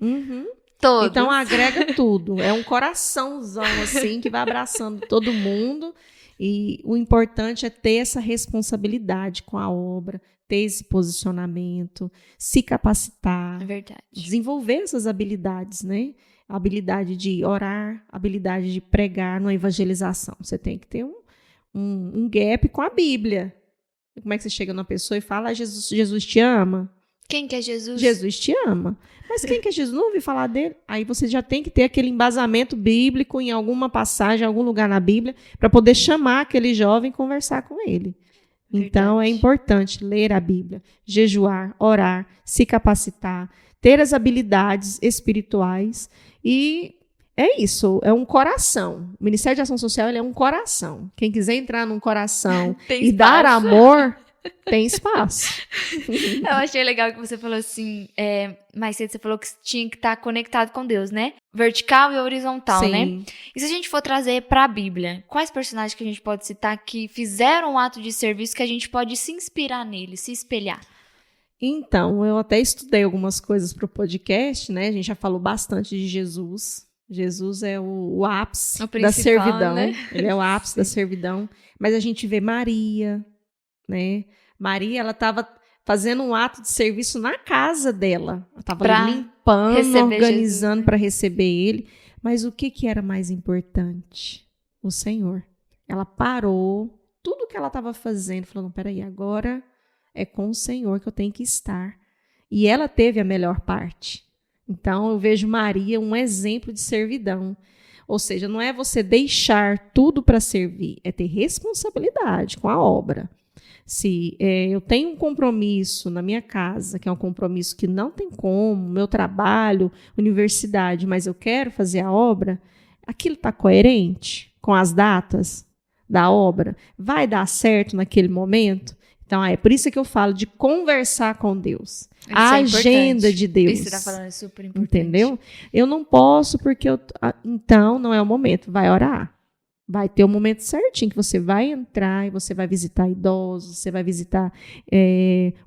Todos. Então agrega tudo. É um coraçãozão assim que vai abraçando todo mundo. E o importante é ter essa responsabilidade com a obra, ter esse posicionamento, se capacitar. É verdade. Desenvolver essas habilidades, né? A habilidade de orar, a habilidade de pregar na evangelização. Você tem que ter um gap com a Bíblia. Como é que você chega numa pessoa e fala, Jesus te ama? Quem que é Jesus? Jesus te ama. Mas quem que é Jesus? Não ouvi falar dele? Aí você já tem que ter aquele embasamento bíblico em alguma passagem, em algum lugar na Bíblia, para poder chamar aquele jovem e conversar com ele. Verdade. Então, é importante ler a Bíblia, jejuar, orar, se capacitar, ter as habilidades espirituais e é isso, é um coração. O Ministério de Ação Social ele é um coração. Quem quiser entrar num coração e dar amor... Tem espaço. Eu achei legal que você falou assim, mais cedo você falou que tinha que estar conectado com Deus, né? Vertical e horizontal, Sim. né? E se a gente for trazer para a Bíblia, quais personagens que a gente pode citar que fizeram um ato de serviço que a gente pode se inspirar nele, se espelhar? Então, eu até estudei algumas coisas para o podcast, né? A gente já falou bastante de Jesus. Jesus é o ápice da servidão, né? Ele é o ápice da servidão. Mas a gente vê Maria... né? Maria, ela estava fazendo um ato de serviço na casa dela. Ela estava limpando, organizando para receber ele. Mas o que era mais importante? O Senhor. Ela parou tudo que ela estava fazendo, falou, não, peraí, agora é com o Senhor que eu tenho que estar. E ela teve a melhor parte. Então, eu vejo Maria um exemplo de servidão. Ou seja, não é você deixar tudo para servir, é ter responsabilidade com a obra. Se eu tenho um compromisso na minha casa, que é um compromisso que não tem como, meu trabalho, universidade, mas eu quero fazer a obra, aquilo está coerente com as datas da obra? Vai dar certo naquele momento? Então, é por isso que eu falo de conversar com Deus. Isso a agenda de Deus. Isso que você está falando é super importante. Entendeu? Eu não posso porque então, não é o momento. Vai orar. Vai ter um momento certinho que você vai entrar e você vai visitar idosos, você vai visitar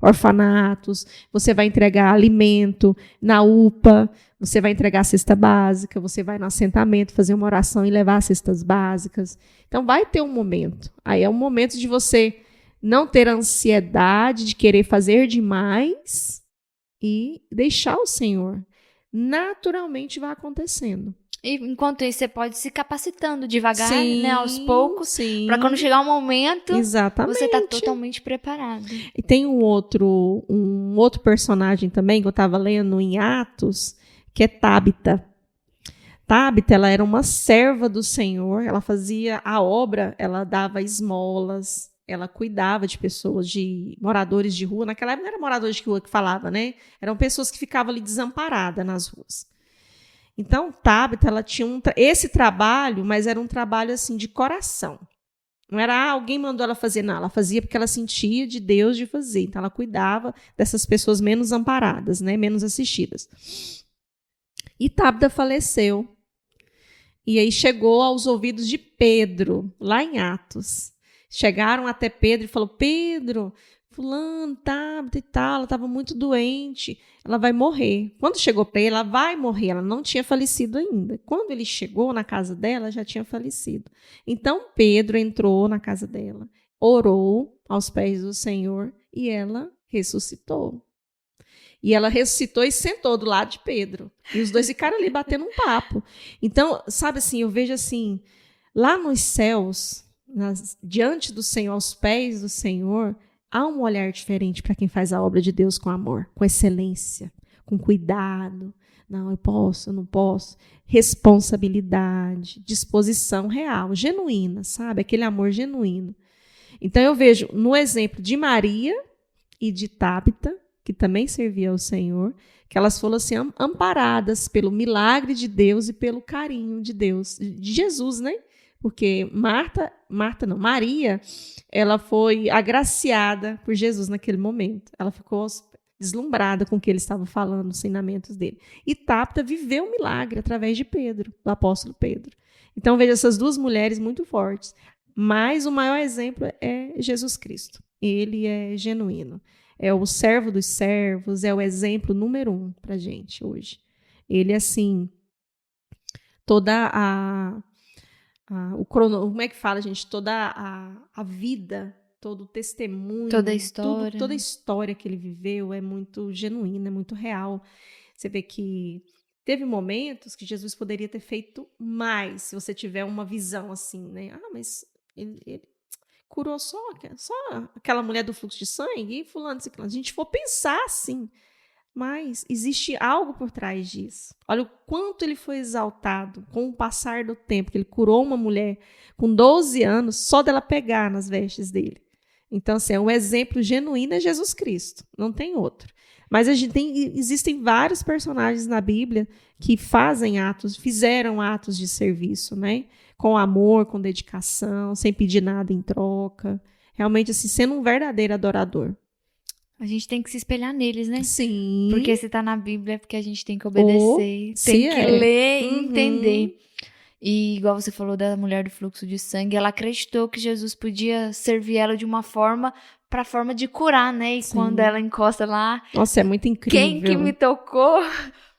orfanatos, você vai entregar alimento na UPA, você vai entregar a cesta básica, você vai no assentamento fazer uma oração e levar as cestas básicas. Então, vai ter um momento. Aí é um momento de você não ter ansiedade de querer fazer demais e deixar o Senhor. Naturalmente vai acontecendo. E enquanto isso, você pode ir se capacitando devagar, né, aos poucos, para quando chegar o momento, exatamente, você tá totalmente preparado. E tem um outro personagem também que eu estava lendo em Atos, que é Tábita. Tábita, ela era uma serva do Senhor, ela fazia a obra, ela dava esmolas, ela cuidava de pessoas, de moradores de rua. Naquela época não era moradores de rua que falava, né? Eram pessoas que ficavam ali desamparadas nas ruas. Então, Tábita, ela tinha esse trabalho, mas era um trabalho assim de coração. Não era alguém mandou ela fazer, não. Ela fazia porque ela sentia de Deus de fazer. Então, ela cuidava dessas pessoas menos amparadas, né, menos assistidas. E Tábita faleceu. E aí chegou aos ouvidos de Pedro, lá em Atos. Chegaram até Pedro e falou, Pedro, fulano, Tábita e tal, ela estava muito doente, ela vai morrer. Quando chegou para ele, ela vai morrer, ela não tinha falecido ainda. Quando ele chegou na casa dela, já tinha falecido. Então, Pedro entrou na casa dela, orou aos pés do Senhor e ela ressuscitou. E ela ressuscitou e sentou do lado de Pedro. E os dois ficaram ali batendo um papo. Então, sabe assim, eu vejo assim, lá nos céus, diante do Senhor, aos pés do Senhor, há um olhar diferente para quem faz a obra de Deus com amor, com excelência, com cuidado, Não, eu posso, eu não posso. Responsabilidade, disposição real, genuína, sabe? Aquele amor genuíno. Então, eu vejo no exemplo de Maria e de Tábita, que também servia ao Senhor, que elas foram assim, amparadas pelo milagre de Deus e pelo carinho de Deus, de Jesus, né? Porque Maria, ela foi agraciada por Jesus naquele momento. Ela ficou deslumbrada com o que ele estava falando, os ensinamentos dele. E Tábita viveu o milagre através de Pedro, do apóstolo Pedro. Então, veja essas duas mulheres muito fortes. Mas o maior exemplo é Jesus Cristo. Ele é genuíno. É o servo dos servos, é o exemplo número 1 para a gente hoje. Ele, assim, toda como é que fala, gente? Toda a vida, todo o testemunho, toda a história. Toda a história que ele viveu é muito genuína, é muito real. Você vê que teve momentos que Jesus poderia ter feito mais, se você tiver uma visão assim, né? Mas ele curou só aquela mulher do fluxo de sangue e fulano, se a gente for pensar assim, mas existe algo por trás disso. Olha o quanto ele foi exaltado com o passar do tempo, que ele curou uma mulher com 12 anos só dela pegar nas vestes dele. Então, assim, um exemplo genuíno é Jesus Cristo, não tem outro. Mas existem vários personagens na Bíblia que fizeram atos de serviço, né? Com amor, com dedicação, sem pedir nada em troca. Realmente, assim, sendo um verdadeiro adorador. A gente tem que se espelhar neles, né? Sim. Porque se tá na Bíblia é porque a gente tem que obedecer, tem que ler e entender. E igual você falou da mulher do fluxo de sangue, ela acreditou que Jesus podia servir ela de uma forma para forma de curar, né? E quando ela encosta lá... Nossa, é muito incrível. Quem que me tocou?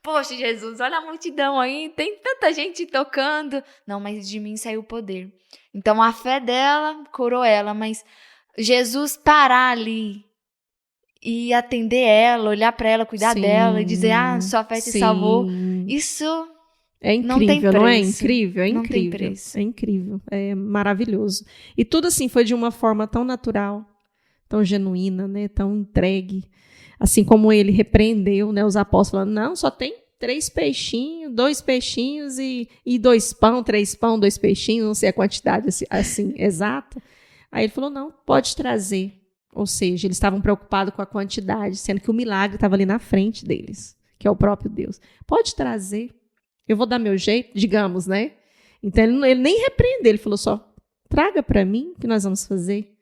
Poxa, Jesus, olha a multidão aí, tem tanta gente tocando. Não, mas de mim saiu o poder. Então, a fé dela curou ela, mas Jesus parar ali e atender ela, olhar para ela, cuidar dela e dizer, sua fé te salvou. Isso é incrível, não tem preço. Não é incrível? É incrível. Não tem preço. É incrível, é maravilhoso. E tudo assim foi de uma forma tão natural, tão genuína, né? Tão entregue. Assim como ele repreendeu, né, os apóstolos, falando, não, só tem 3 peixinhos, 2 peixinhos e 2 pão, 3 pão, 2 peixinhos, não sei a quantidade assim exata. Aí ele falou, não, pode trazer. Ou seja, eles estavam preocupados com a quantidade, sendo que o milagre estava ali na frente deles, que é o próprio Deus. Pode trazer, eu vou dar meu jeito, digamos, né? Então ele nem repreendeu, ele falou só, traga para mim, que nós vamos fazer.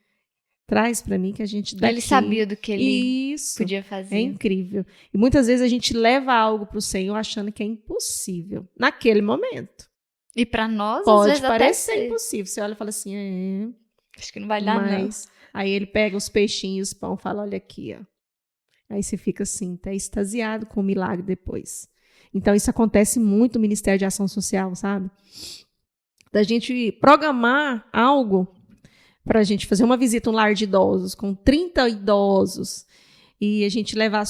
Traz para mim que a gente daqui. Ele sabia do que ele podia fazer. É incrível. E muitas vezes a gente leva algo para o Senhor achando que é impossível, naquele momento. E para nós, pode às vezes, parecer até impossível. Você olha e fala assim, acho que não vai dar, mas... Aí ele pega os peixinhos e os pão e fala, olha aqui, ó. Aí você fica assim, até extasiado com o milagre depois. Então, isso acontece muito no Ministério de Ação Social, sabe? Da gente programar algo para a gente fazer uma visita a um lar de idosos, com 30 idosos, e a gente levar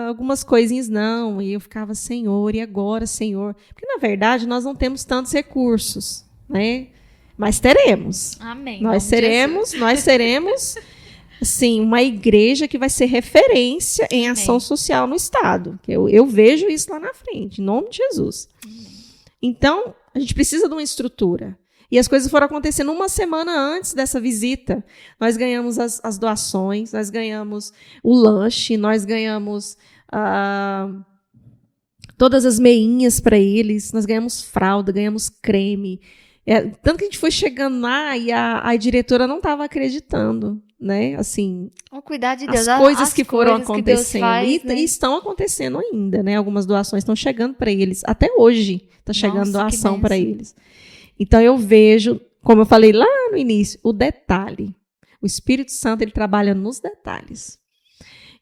algumas coisinhas, não. E eu ficava, Senhor, e agora, Senhor? Porque, na verdade, nós não temos tantos recursos, né? Mas teremos. Amém. Nós seremos, assim, uma igreja que vai ser referência em ação social no Estado. Eu vejo isso lá na frente, em nome de Jesus. Então, a gente precisa de uma estrutura. E as coisas foram acontecendo uma semana antes dessa visita. Nós ganhamos as doações, nós ganhamos o lanche, nós ganhamos todas as meinhas para eles, nós ganhamos fralda, ganhamos creme. Tanto que a gente foi chegando lá e a diretora não estava acreditando, né? Assim, o cuidado de Deus, as coisas que foram acontecendo faz, e estão acontecendo ainda, né? Algumas doações estão chegando para eles. Até hoje está chegando doação para eles. Então eu vejo, como eu falei lá no início, o detalhe. O Espírito Santo, ele trabalha nos detalhes.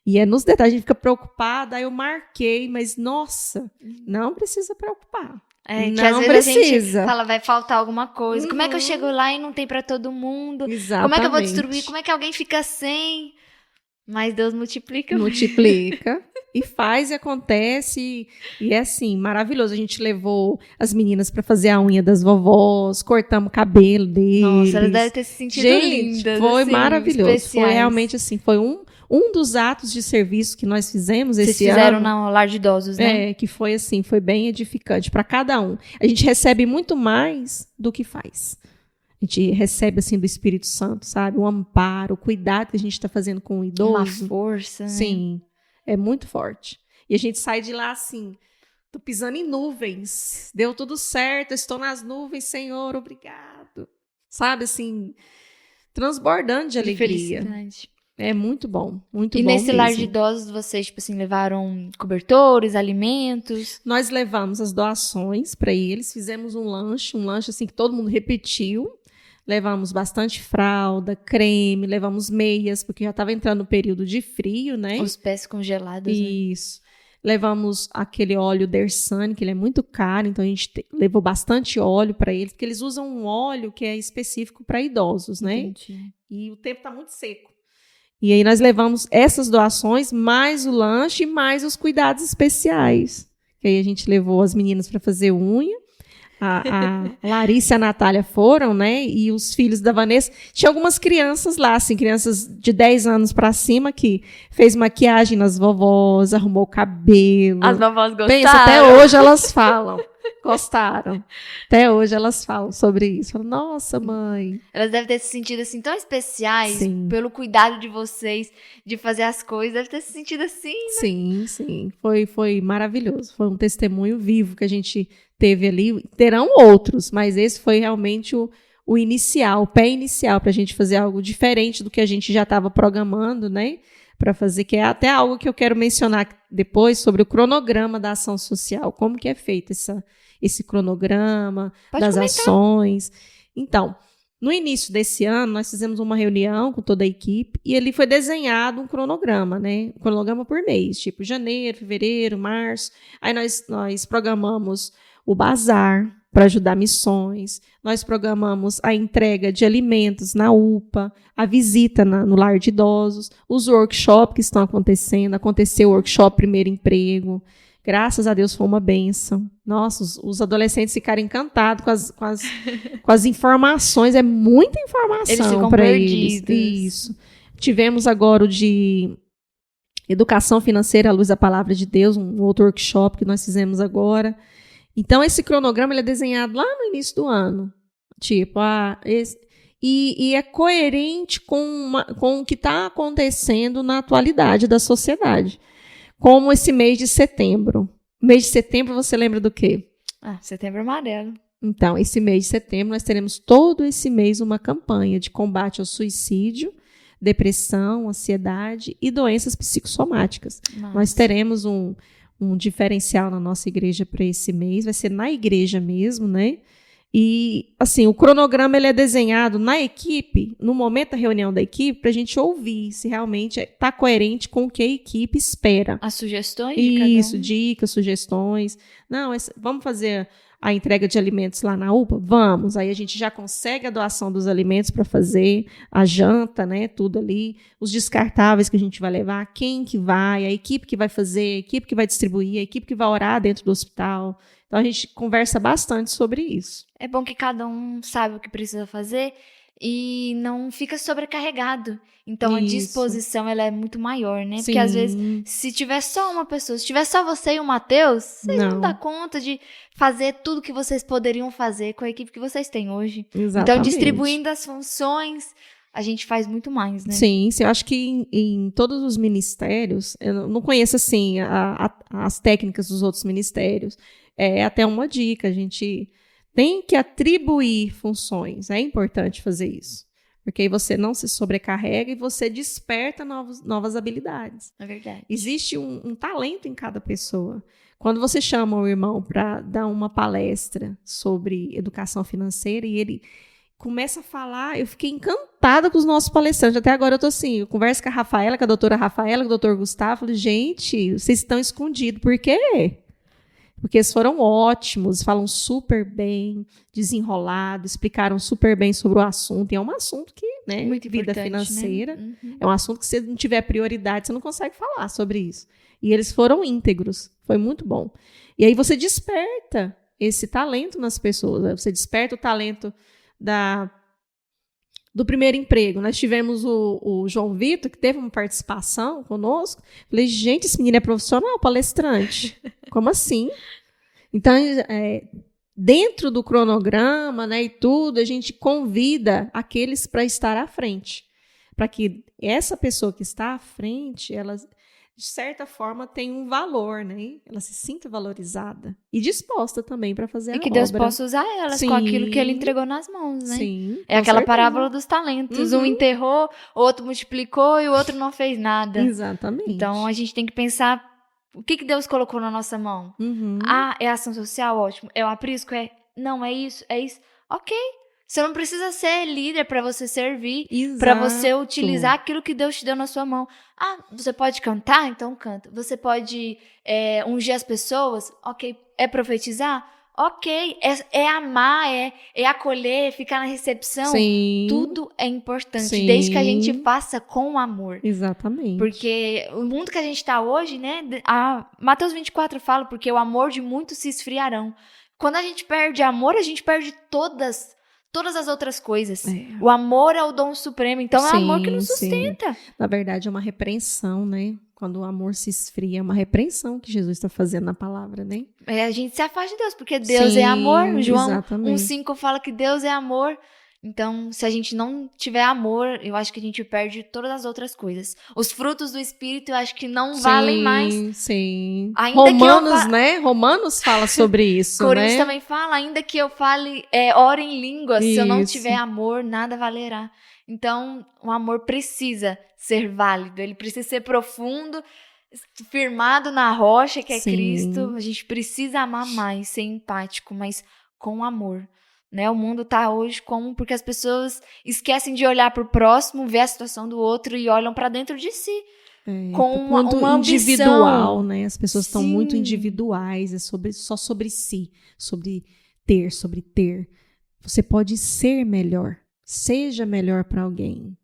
E é nos detalhes, a gente fica preocupada, aí eu marquei, mas nossa, não precisa preocupar. Que às vezes a gente fala, vai faltar alguma coisa. Como é que eu chego lá e não tem para todo mundo? Exatamente. Como é que eu vou distribuir? Como é que alguém fica sem? Mas Deus multiplica. Multiplica. E faz e acontece. E é assim, maravilhoso. A gente levou as meninas para fazer a unha das vovós, cortamos o cabelo deles. Nossa, elas devem ter se sentido lindas. Foi assim, maravilhoso. especiais. Foi realmente assim, foi um dos atos de serviço que nós fizemos Vocês esse ano. Vocês fizeram na lar de idosos, né? Que foi assim, foi bem edificante para cada um. A gente recebe muito mais do que faz. A gente recebe, assim, do Espírito Santo, sabe? O amparo, o cuidado que a gente está fazendo com o idoso. Uma força, né? Sim, é muito forte. E a gente sai de lá assim, tô pisando em nuvens. Deu tudo certo, estou nas nuvens, Senhor, obrigado. Sabe, assim, transbordando de alegria. Felicidade. É muito bom, muito bom. E nesse mesmo. lar de idosos, vocês, tipo assim, levaram cobertores, alimentos? Nós levamos as doações para eles, fizemos um lanche assim que todo mundo repetiu. Levamos bastante fralda, creme, levamos meias, porque já estava entrando o período de frio, né? Os pés congelados. Isso. Né? Levamos aquele óleo Dersane, que ele é muito caro, então a gente levou bastante óleo para eles, porque eles usam um óleo que é específico para idosos, né? Entendi. E o tempo está muito seco. E aí nós levamos essas doações, mais o lanche e mais os cuidados especiais. E aí a gente levou as meninas para fazer unha. A Larissa e a Natália foram, né? E os filhos da Vanessa. Tinha algumas crianças lá, assim, crianças de 10 anos pra cima, que fez maquiagem nas vovós, arrumou o cabelo. As vovós gostaram. Pensa, até hoje elas falam. Gostaram. Até hoje elas falam sobre isso. Falam, nossa, mãe. Elas devem ter se sentido assim tão especiais. Sim. Pelo cuidado de vocês, de fazer as coisas. Devem ter se sentido assim, né? Sim, sim. Foi maravilhoso. Foi um testemunho vivo que a gente teve ali. Terão outros, mas esse foi realmente o inicial, o pé inicial para a gente fazer algo diferente do que a gente já estava programando, né? Para fazer, que é até algo que eu quero mencionar depois sobre o cronograma da ação social, como que é feito esse cronograma das ações. Então, no início desse ano, nós fizemos uma reunião com toda a equipe e ali foi desenhado um cronograma, né? Um cronograma por mês, tipo janeiro, fevereiro, março. Aí nós programamos o bazar para ajudar missões, nós programamos a entrega de alimentos na UPA, a visita no lar de idosos, os workshops que estão acontecendo, aconteceu o workshop Primeiro Emprego, graças a Deus foi uma bênção. Nossa, os adolescentes ficaram encantados com as informações, é muita informação para eles. Isso. Tivemos agora o de Educação Financeira à Luz da Palavra de Deus, um outro workshop que nós fizemos agora. Então, esse cronograma ele é desenhado lá no início do ano. Tipo, e é coerente com o que está acontecendo na atualidade da sociedade. Como esse mês de setembro. Mês de setembro, você lembra do quê? Setembro Amarelo. Então, esse mês de setembro, nós teremos todo esse mês uma campanha de combate ao suicídio, depressão, ansiedade e doenças psicossomáticas. Nossa. Nós teremos um diferencial na nossa igreja para esse mês, vai ser na igreja mesmo, né? E, assim, o cronograma ele é desenhado na equipe, no momento da reunião da equipe, para a gente ouvir se realmente está coerente com o que a equipe espera. As sugestões de cada um. Isso, dicas, sugestões. Não, vamos fazer a entrega de alimentos lá na UPA? Vamos. Aí a gente já consegue a doação dos alimentos para fazer a janta, né? Tudo ali. Os descartáveis que a gente vai levar, quem que vai, a equipe que vai fazer, a equipe que vai distribuir, a equipe que vai orar dentro do hospital. Então a gente conversa bastante sobre isso. É bom que cada um sabe o que precisa fazer e não fica sobrecarregado. Então a disposição ela é muito maior, né? Sim. Porque às vezes, se tiver só uma pessoa, se tiver só você e o Matheus, vocês não dão conta de fazer tudo que vocês poderiam fazer com a equipe que vocês têm hoje. Exatamente. Então, distribuindo as funções, a gente faz muito mais, né? Sim, eu acho que em todos os ministérios, eu não conheço assim as técnicas dos outros ministérios, é até uma dica, a gente tem que atribuir funções, é importante fazer isso. Porque aí você não se sobrecarrega e você desperta novas habilidades. É verdade. Existe um talento em cada pessoa. Quando você chama o irmão para dar uma palestra sobre educação financeira e ele começa a falar, eu fiquei encantada com os nossos palestrantes. Até agora eu tô assim, eu converso com a Rafaela, com a doutora Rafaela, com o doutor Gustavo, falei, gente, vocês estão escondidos. Por quê? Porque eles foram ótimos, falam super bem, desenrolado, explicaram super bem sobre o assunto. E é um assunto que, né, Muito vida importante, financeira, né? Uhum. é um assunto que se não tiver prioridade, você não consegue falar sobre isso. E eles foram íntegros, foi muito bom. E aí você desperta esse talento nas pessoas, né? Você desperta o talento do primeiro emprego. Nós tivemos o João Vitor, que teve uma participação conosco. Falei, gente, esse menino é profissional, palestrante. Como assim? Então, dentro do cronograma, né, e tudo, a gente convida aqueles para estar à frente. Para que essa pessoa que está à frente, ela, de certa forma, tenha um valor, né? Ela se sinta valorizada e disposta também para fazer a E obra. que Deus possa usar elas com aquilo que ele entregou nas mãos, né? Sim, É aquela parábola dos talentos. Um enterrou, o outro multiplicou e o outro não fez nada. Exatamente. Então, a gente tem que pensar o que Deus colocou na nossa mão. É ação social? Ótimo. É o aprisco? Não, é isso, é isso. Ok. Você não precisa ser líder para você servir, para você utilizar aquilo que Deus te deu na sua mão. Você pode cantar? Então canta. Você pode ungir as pessoas? Ok. É profetizar? Ok. É amar, é acolher, ficar na recepção. Sim. Tudo é importante, Sim. desde que a gente faça com amor. Exatamente. Porque o mundo que a gente está hoje, né? Mateus 24 fala, porque o amor de muitos se esfriarão. Quando a gente perde amor, a gente perde todas as outras coisas. O amor é o dom supremo, então é o amor que nos sustenta. Sim. Na verdade, é uma repreensão, né? Quando o amor se esfria, é uma repreensão que Jesus está fazendo na palavra, né? A gente se afasta de Deus, porque Deus é amor. João exatamente. 1,5 fala que Deus é amor. Então, se a gente não tiver amor, eu acho que a gente perde todas as outras coisas. Os frutos do Espírito, eu acho que não valem mais. Sim. Ainda Romanos, né? Romanos fala sobre isso, Coríntios né? também fala, ainda que eu fale, oro em línguas, se eu não Isso. tiver amor, nada valerá. Então, o amor precisa ser válido, ele precisa ser profundo, firmado na rocha, que é Sim. Cristo. A gente precisa amar mais, ser empático, mas com amor. Né? O mundo está hoje porque as pessoas esquecem de olhar para o próximo, ver a situação do outro e olham para dentro de si. Com uma individual, ambição. né? As pessoas estão muito individuais, só sobre si, sobre ter. Você pode ser melhor. Seja melhor para alguém.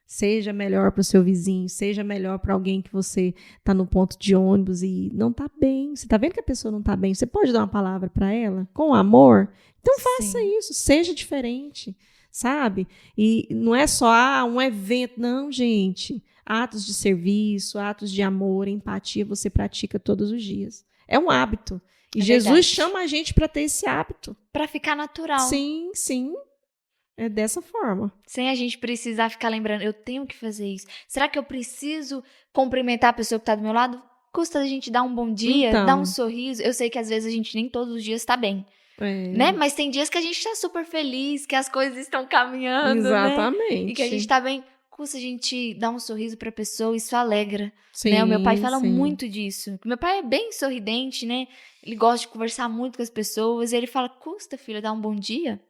Seja melhor para o seu vizinho, seja melhor para alguém que você está no ponto de ônibus e não está bem. Você está vendo que a pessoa não está bem? Você pode dar uma palavra para ela com amor? Então faça isso, seja diferente, sabe? E não é só um evento, não, gente. Atos de serviço, atos de amor, empatia, você pratica todos os dias. É um hábito. E Jesus chama a gente para ter esse hábito. Para ficar natural. Sim, sim. É dessa forma. Sem a gente precisar ficar lembrando, eu tenho que fazer isso. Será que eu preciso cumprimentar a pessoa que está do meu lado? Custa a gente dar um bom dia, dar um sorriso. Eu sei que às vezes a gente nem todos os dias está bem. Né? Mas tem dias que a gente está super feliz, que as coisas estão caminhando. Exatamente. Né? E que a gente está bem. Custa a gente dar um sorriso para a pessoa, isso alegra. Sim, né? O meu pai fala muito disso. Meu pai é bem sorridente, né? Ele gosta de conversar muito com as pessoas. E ele fala, custa, filha, dar um bom dia?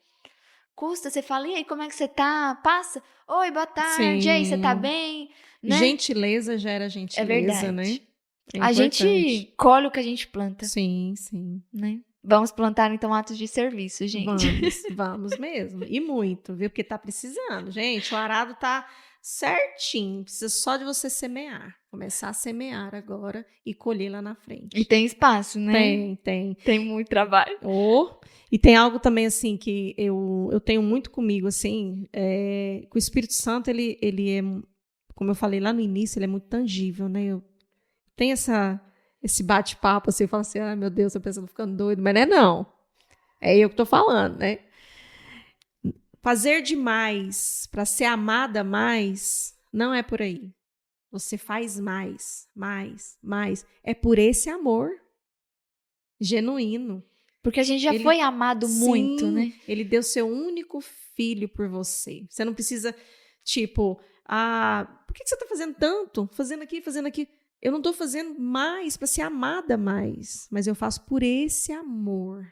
Custa, você fala, e aí, como é que você tá? Passa, oi, boa tarde, e aí, você tá bem? Né? Gentileza gera gentileza, é verdade. Né? A gente colhe o que a gente planta. Sim, sim. Né? Vamos plantar, então, atos de serviço, gente. Vamos mesmo. E muito, viu? Porque tá precisando. Gente, o arado tá certinho. Precisa só de você semear. Começar a semear agora e colher lá na frente. E tem espaço, né? Tem. Tem muito trabalho. E tem algo também, assim, que eu tenho muito comigo, assim, que o Espírito Santo, ele é, como eu falei lá no início, ele é muito tangível, né? Eu tenho esse bate-papo, assim, eu falo assim, meu Deus, a pessoa tá ficando doida, mas não é não. É eu que tô falando, né? Fazer demais para ser amada mais, não é por aí. Você faz mais. É por esse amor genuíno. Porque a gente já foi amado muito, né? Ele deu seu único filho por você. Você não precisa, tipo, por que você tá fazendo tanto? Fazendo aqui. Eu não tô fazendo mais para ser amada mais, mas eu faço por esse amor.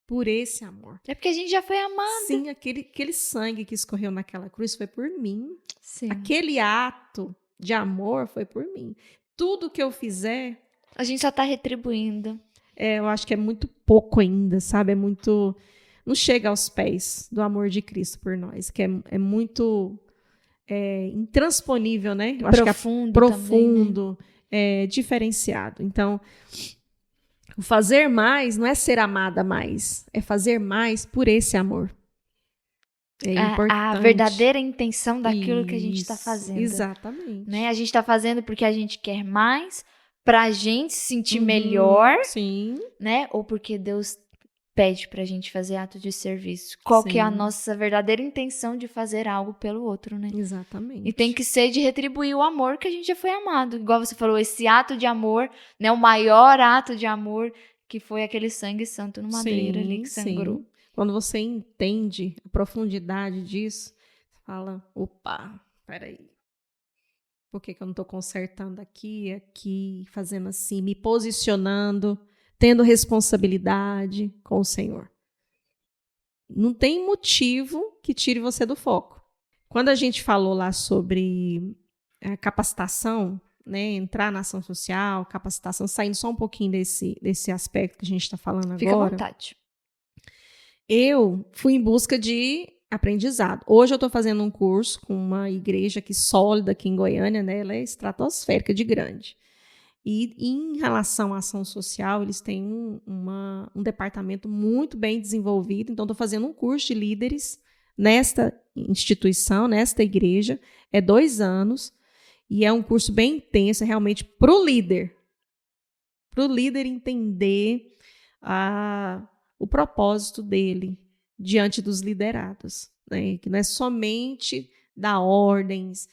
Por esse amor. É porque a gente já foi amada. Sim, aquele sangue que escorreu naquela cruz foi por mim. Sim. Aquele ato de amor foi por mim. Tudo que eu fizer... A gente só tá retribuindo. eu acho que é muito pouco ainda, sabe? Não chega aos pés do amor de Cristo por nós, que é muito intransponível, né? Eu acho que é profundo, também, né? Diferenciado. Então, o fazer mais não é ser amada mais, é fazer mais por esse amor. É importante. A verdadeira intenção daquilo que a gente está fazendo. Exatamente. Né? A gente está fazendo porque a gente quer mais, pra gente se sentir melhor, sim. Né? Ou porque Deus pede pra gente fazer ato de serviço. Qual que é a nossa verdadeira intenção de fazer algo pelo outro, né? Exatamente. E tem que ser de retribuir o amor que a gente já foi amado. Igual você falou, esse ato de amor, né? O maior ato de amor, que foi aquele sangue santo no madeira ali que sangrou. Sim. Quando você entende a profundidade disso, você fala, opa, peraí. Por que eu não estou consertando aqui, fazendo assim, me posicionando, tendo responsabilidade com o Senhor? Não tem motivo que tire você do foco. Quando a gente falou lá sobre a capacitação, né, entrar na ação social, capacitação, saindo só um pouquinho desse aspecto que a gente está falando agora. Fica à vontade. Eu fui em busca de aprendizado. Hoje eu estou fazendo um curso com uma igreja aqui sólida aqui em Goiânia, né? Ela é estratosférica de grande. E em relação à ação social, eles têm um departamento muito bem desenvolvido. Então, estou fazendo um curso de líderes nesta instituição, nesta igreja. É 2 anos. E é um curso bem intenso, realmente, para o líder. Para o líder entender o propósito dele diante dos liderados, né? Que não é somente dar ordens,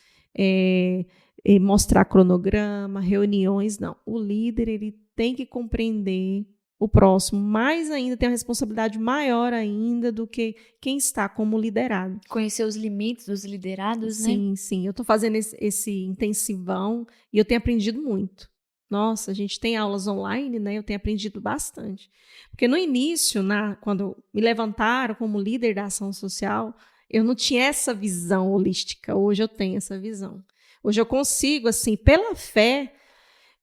mostrar cronograma, reuniões, não. O líder, ele tem que compreender o próximo, mais ainda, tem uma responsabilidade maior ainda do que quem está como liderado. Conhecer os limites dos liderados, né? Sim, sim. Eu estou fazendo esse intensivão e eu tenho aprendido muito. Nossa, a gente tem aulas online, né? Eu tenho aprendido bastante. Porque no início, quando me levantaram como líder da ação social, eu não tinha essa visão holística. Hoje eu tenho essa visão. Hoje eu consigo, assim, pela fé,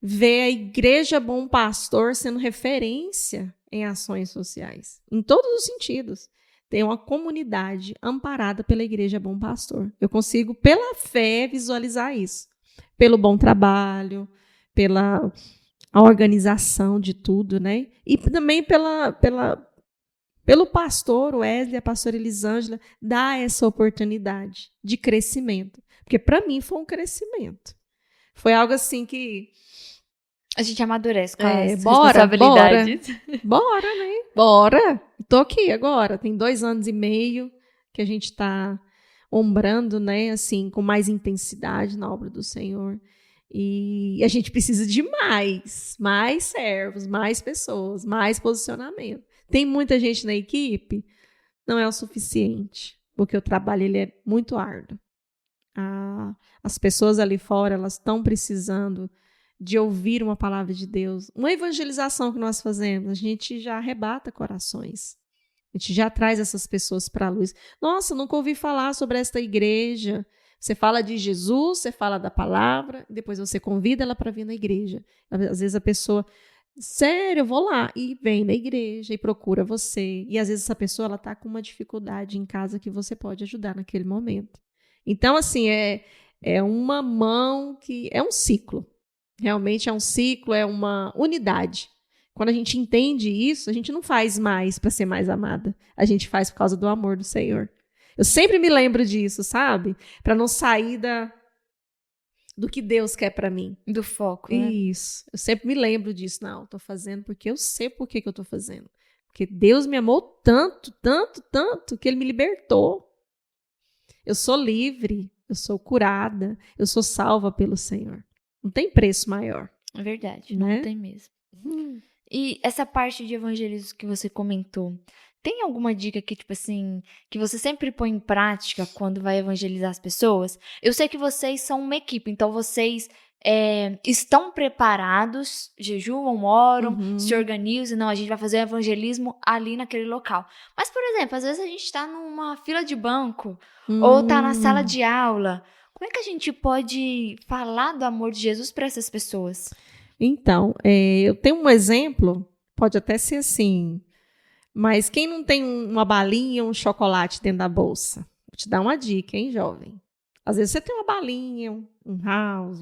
ver a Igreja Bom Pastor sendo referência em ações sociais. Em todos os sentidos. Tem uma comunidade amparada pela Igreja Bom Pastor. Eu consigo, pela fé, visualizar isso. Pelo bom trabalho, pela organização de tudo, né? E também pelo pastor Wesley, a pastora Elisângela, dar essa oportunidade de crescimento. Porque para mim foi um crescimento. Foi algo assim que a gente amadurece com as responsabilidades. Bora, né? Bora. Tô aqui agora. Tem 2 anos e meio que a gente está ombrando, né? Assim, com mais intensidade na obra do Senhor. E a gente precisa de mais servos, mais pessoas, mais posicionamento. Tem muita gente na equipe? Não é o suficiente, porque o trabalho ele é muito árduo. As pessoas ali fora, elas estão precisando de ouvir uma palavra de Deus. Uma evangelização que nós fazemos, a gente já arrebata corações. A gente já traz essas pessoas para a luz. Nossa, nunca ouvi falar sobre esta igreja. Você fala de Jesus, você fala da palavra, depois você convida ela para vir na igreja. Às vezes a pessoa, sério, eu vou lá, e vem na igreja e procura você. E às vezes essa pessoa está com uma dificuldade em casa que você pode ajudar naquele momento. Então, assim, é uma mão que é um ciclo. Realmente é um ciclo, é uma unidade. Quando a gente entende isso, a gente não faz mais para ser mais amada. A gente faz por causa do amor do Senhor. Eu sempre me lembro disso, sabe? Para não sair do que Deus quer para mim. Do foco, né? Isso. Eu sempre me lembro disso. Não, estou fazendo porque eu sei por que eu estou fazendo. Porque Deus me amou tanto, tanto, tanto, que Ele me libertou. Eu sou livre, eu sou curada, eu sou salva pelo Senhor. Não tem preço maior. É verdade, né? Não tem mesmo. E essa parte de evangelismo que você comentou, tem alguma dica que, tipo assim, que você sempre põe em prática quando vai evangelizar as pessoas? Eu sei que vocês são uma equipe, então vocês estão preparados, jejuam, oram, se organizam, não, a gente vai fazer o evangelismo ali naquele local. Mas, por exemplo, às vezes a gente está numa fila de banco, ou está na sala de aula. Como é que a gente pode falar do amor de Jesus para essas pessoas? Então, eu tenho um exemplo Pode até ser assim. Mas quem não tem uma balinha, um chocolate dentro da bolsa? Vou te dar uma dica, hein, jovem? Às vezes você tem uma balinha, um house.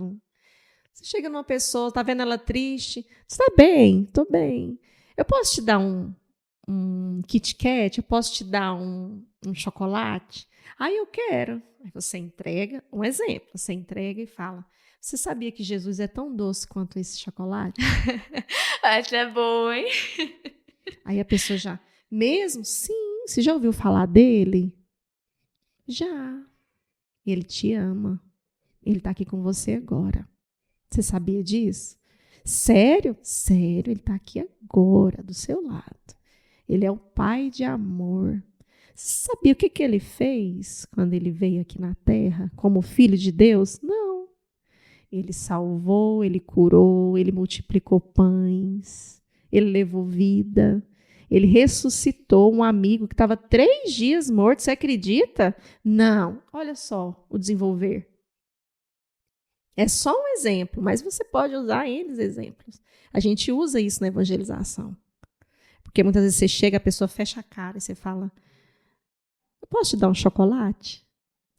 Você chega numa pessoa, tá vendo ela triste. Você tá bem? Tô bem. Eu posso te dar um Kit Kat? Eu posso te dar um chocolate? Aí eu quero. Aí você entrega, um exemplo, você entrega e fala, você sabia que Jesus é tão doce quanto esse chocolate? Essa é boa, hein? Aí a pessoa já, mesmo? Sim, você já ouviu falar dele? Já. Ele te ama. Ele tá aqui com você agora. Você sabia disso? Sério? Sério, ele tá aqui agora, do seu lado. Ele é o Pai de amor. Você sabia o que ele fez quando ele veio aqui na Terra como Filho de Deus? Não. Ele salvou, ele curou, ele multiplicou pães, ele levou vida, ele ressuscitou um amigo que estava 3 dias morto. Você acredita? Não. Olha só o desenvolver. É só um exemplo, mas você pode usar eles exemplos. A gente usa isso na evangelização. Porque muitas vezes você chega, a pessoa fecha a cara e você fala, eu posso te dar um chocolate?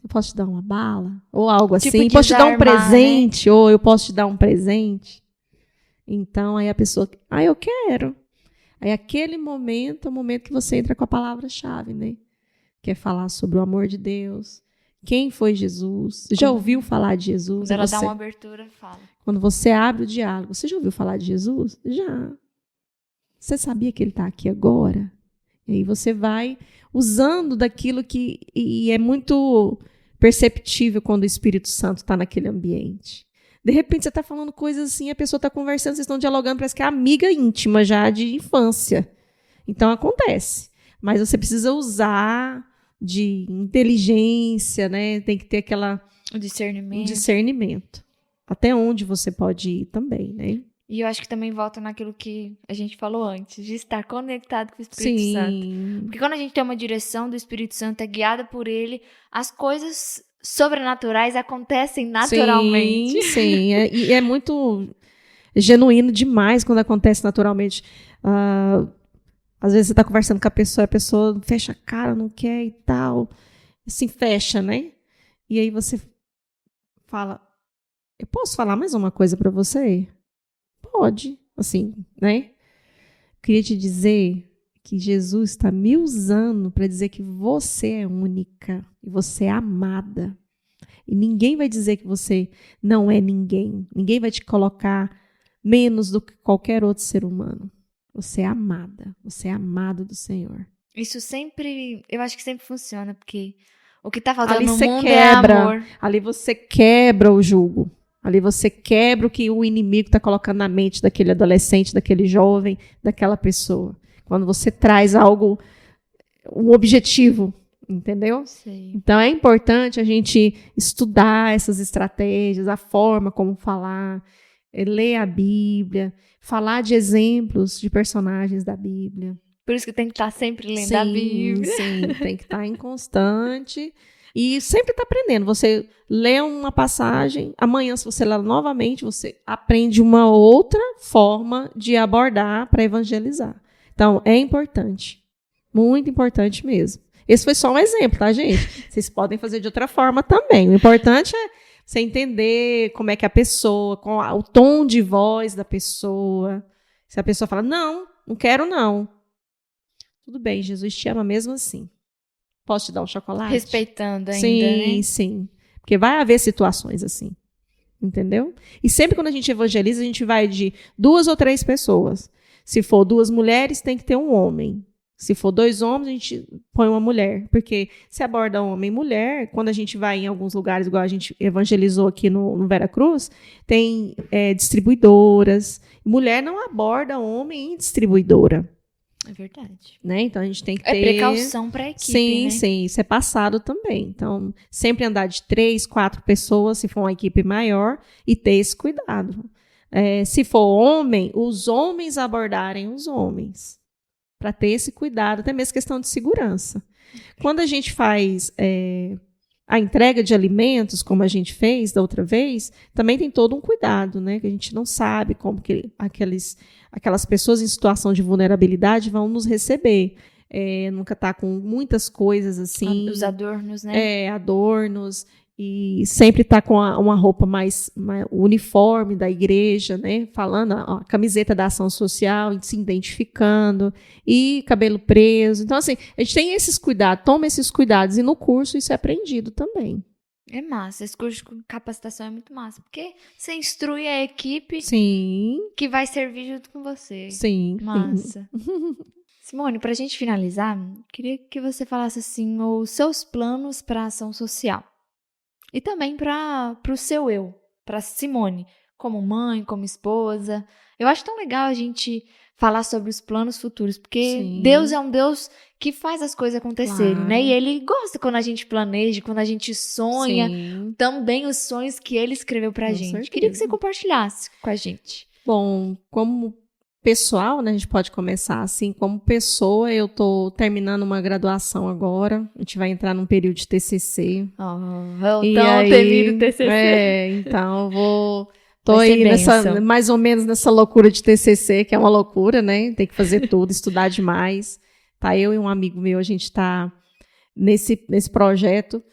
Eu posso te dar uma bala? Ou algo assim? Posso te dar um presente? Né? Ou eu posso te dar um presente? Então, aí a pessoa, eu quero. Aí aquele momento é o momento que você entra com a palavra-chave, né? Que é falar sobre o amor de Deus. Quem foi Jesus? Você já ouviu falar de Jesus? Quando ela dá uma abertura, fala. Quando você abre o diálogo, você já ouviu falar de Jesus? Já. Você sabia que ele está aqui agora? E aí você vai usando daquilo que e é muito perceptível quando o Espírito Santo está naquele ambiente. De repente você está falando coisas assim, a pessoa está conversando, vocês estão dialogando, parece que é amiga íntima já de infância. Então acontece. Mas você precisa usar de inteligência, né? Tem que ter o discernimento. Discernimento. Até onde você pode ir também, né? E eu acho que também volta naquilo que a gente falou antes, de estar conectado com o Espírito Santo. Porque quando a gente tem uma direção do Espírito Santo, é guiada por ele, as coisas sobrenaturais acontecem naturalmente. Sim. E é muito genuíno demais quando acontece naturalmente. Às vezes você está conversando com a pessoa fecha a cara, não quer e tal. Assim, fecha, né? E aí você fala, eu posso falar mais uma coisa para você? Pode, assim, né? Queria te dizer que Jesus está me usando para dizer que você é única e você é amada. E ninguém vai dizer que você não é ninguém. Ninguém vai te colocar menos do que qualquer outro ser humano. Você é amada. Você é amado do Senhor. Isso sempre, eu acho que sempre funciona, porque o que está faltando no mundo é amor. Ali você quebra o jugo. Ali você quebra o que o inimigo está colocando na mente daquele adolescente, daquele jovem, daquela pessoa. Quando você traz algo, um objetivo, entendeu? Sim. Então é importante a gente estudar essas estratégias, a forma como falar, ler a Bíblia, falar de exemplos de personagens da Bíblia. Por isso que tem que estar sempre lendo a Bíblia. Sim, tem que estar em constante. E sempre está aprendendo. Você lê uma passagem, amanhã, se você ler novamente, você aprende uma outra forma de abordar para evangelizar. Então, é importante. Muito importante mesmo. Esse foi só um exemplo, tá, gente? Vocês podem fazer de outra forma também. O importante é você entender como é que a pessoa, o tom de voz da pessoa. Se a pessoa fala, não quero não. Tudo bem, Jesus te ama mesmo assim. Posso te dar um chocolate? Respeitando ainda, sim, né? Sim. Porque vai haver situações assim. Entendeu? E sempre quando a gente evangeliza, a gente vai de 2 ou 3 pessoas. Se for 2 mulheres, tem que ter um homem. Se for 2 homens, a gente põe uma mulher. Porque se aborda homem e mulher, quando a gente vai em alguns lugares, igual a gente evangelizou aqui no Vera Cruz, tem distribuidoras. Mulher não aborda homem em distribuidora. É verdade. Né? Então a gente tem que ter... É precaução para a equipe, né? Sim, isso é passado também. Então, sempre andar de 3, 4 pessoas, se for uma equipe maior, e ter esse cuidado. Se for homem, os homens abordarem os homens. Para ter esse cuidado, até mesmo questão de segurança. Quando a gente faz a entrega de alimentos, como a gente fez da outra vez, também tem todo um cuidado, né? Que a gente não sabe como que aquelas pessoas em situação de vulnerabilidade vão nos receber. Nunca tá com muitas coisas assim. Os adornos, né? Adornos. E sempre tá com uma roupa mais uniforme da igreja, né? Falando a camiseta da ação social, se identificando, e cabelo preso. Então, assim, a gente tem esses cuidados, toma esses cuidados, e no curso isso é aprendido também. É massa, esse curso de capacitação é muito massa, porque você instrui a equipe Sim. que vai servir junto com você. Sim. Massa. Simone, pra gente finalizar, queria que você falasse assim, os seus planos para ação social. E também para o seu eu, para Simone, como mãe, como esposa. Eu acho tão legal a gente falar sobre os planos futuros, porque Sim. Deus é um Deus que faz as coisas acontecerem, Claro. né? E Ele gosta quando a gente planeja, quando a gente sonha, Sim. também os sonhos que Ele escreveu pra Com gente. certeza. Queria que você compartilhasse com a gente. Bom, como pessoal, né, a gente pode começar assim, como pessoa, eu estou terminando uma graduação agora, a gente vai entrar num período de TCC. Então, temido TCC. Então tô aí mais ou menos nessa loucura de TCC, que é uma loucura, né, tem que fazer tudo, estudar demais. Tá, eu e um amigo meu, a gente tá nesse projeto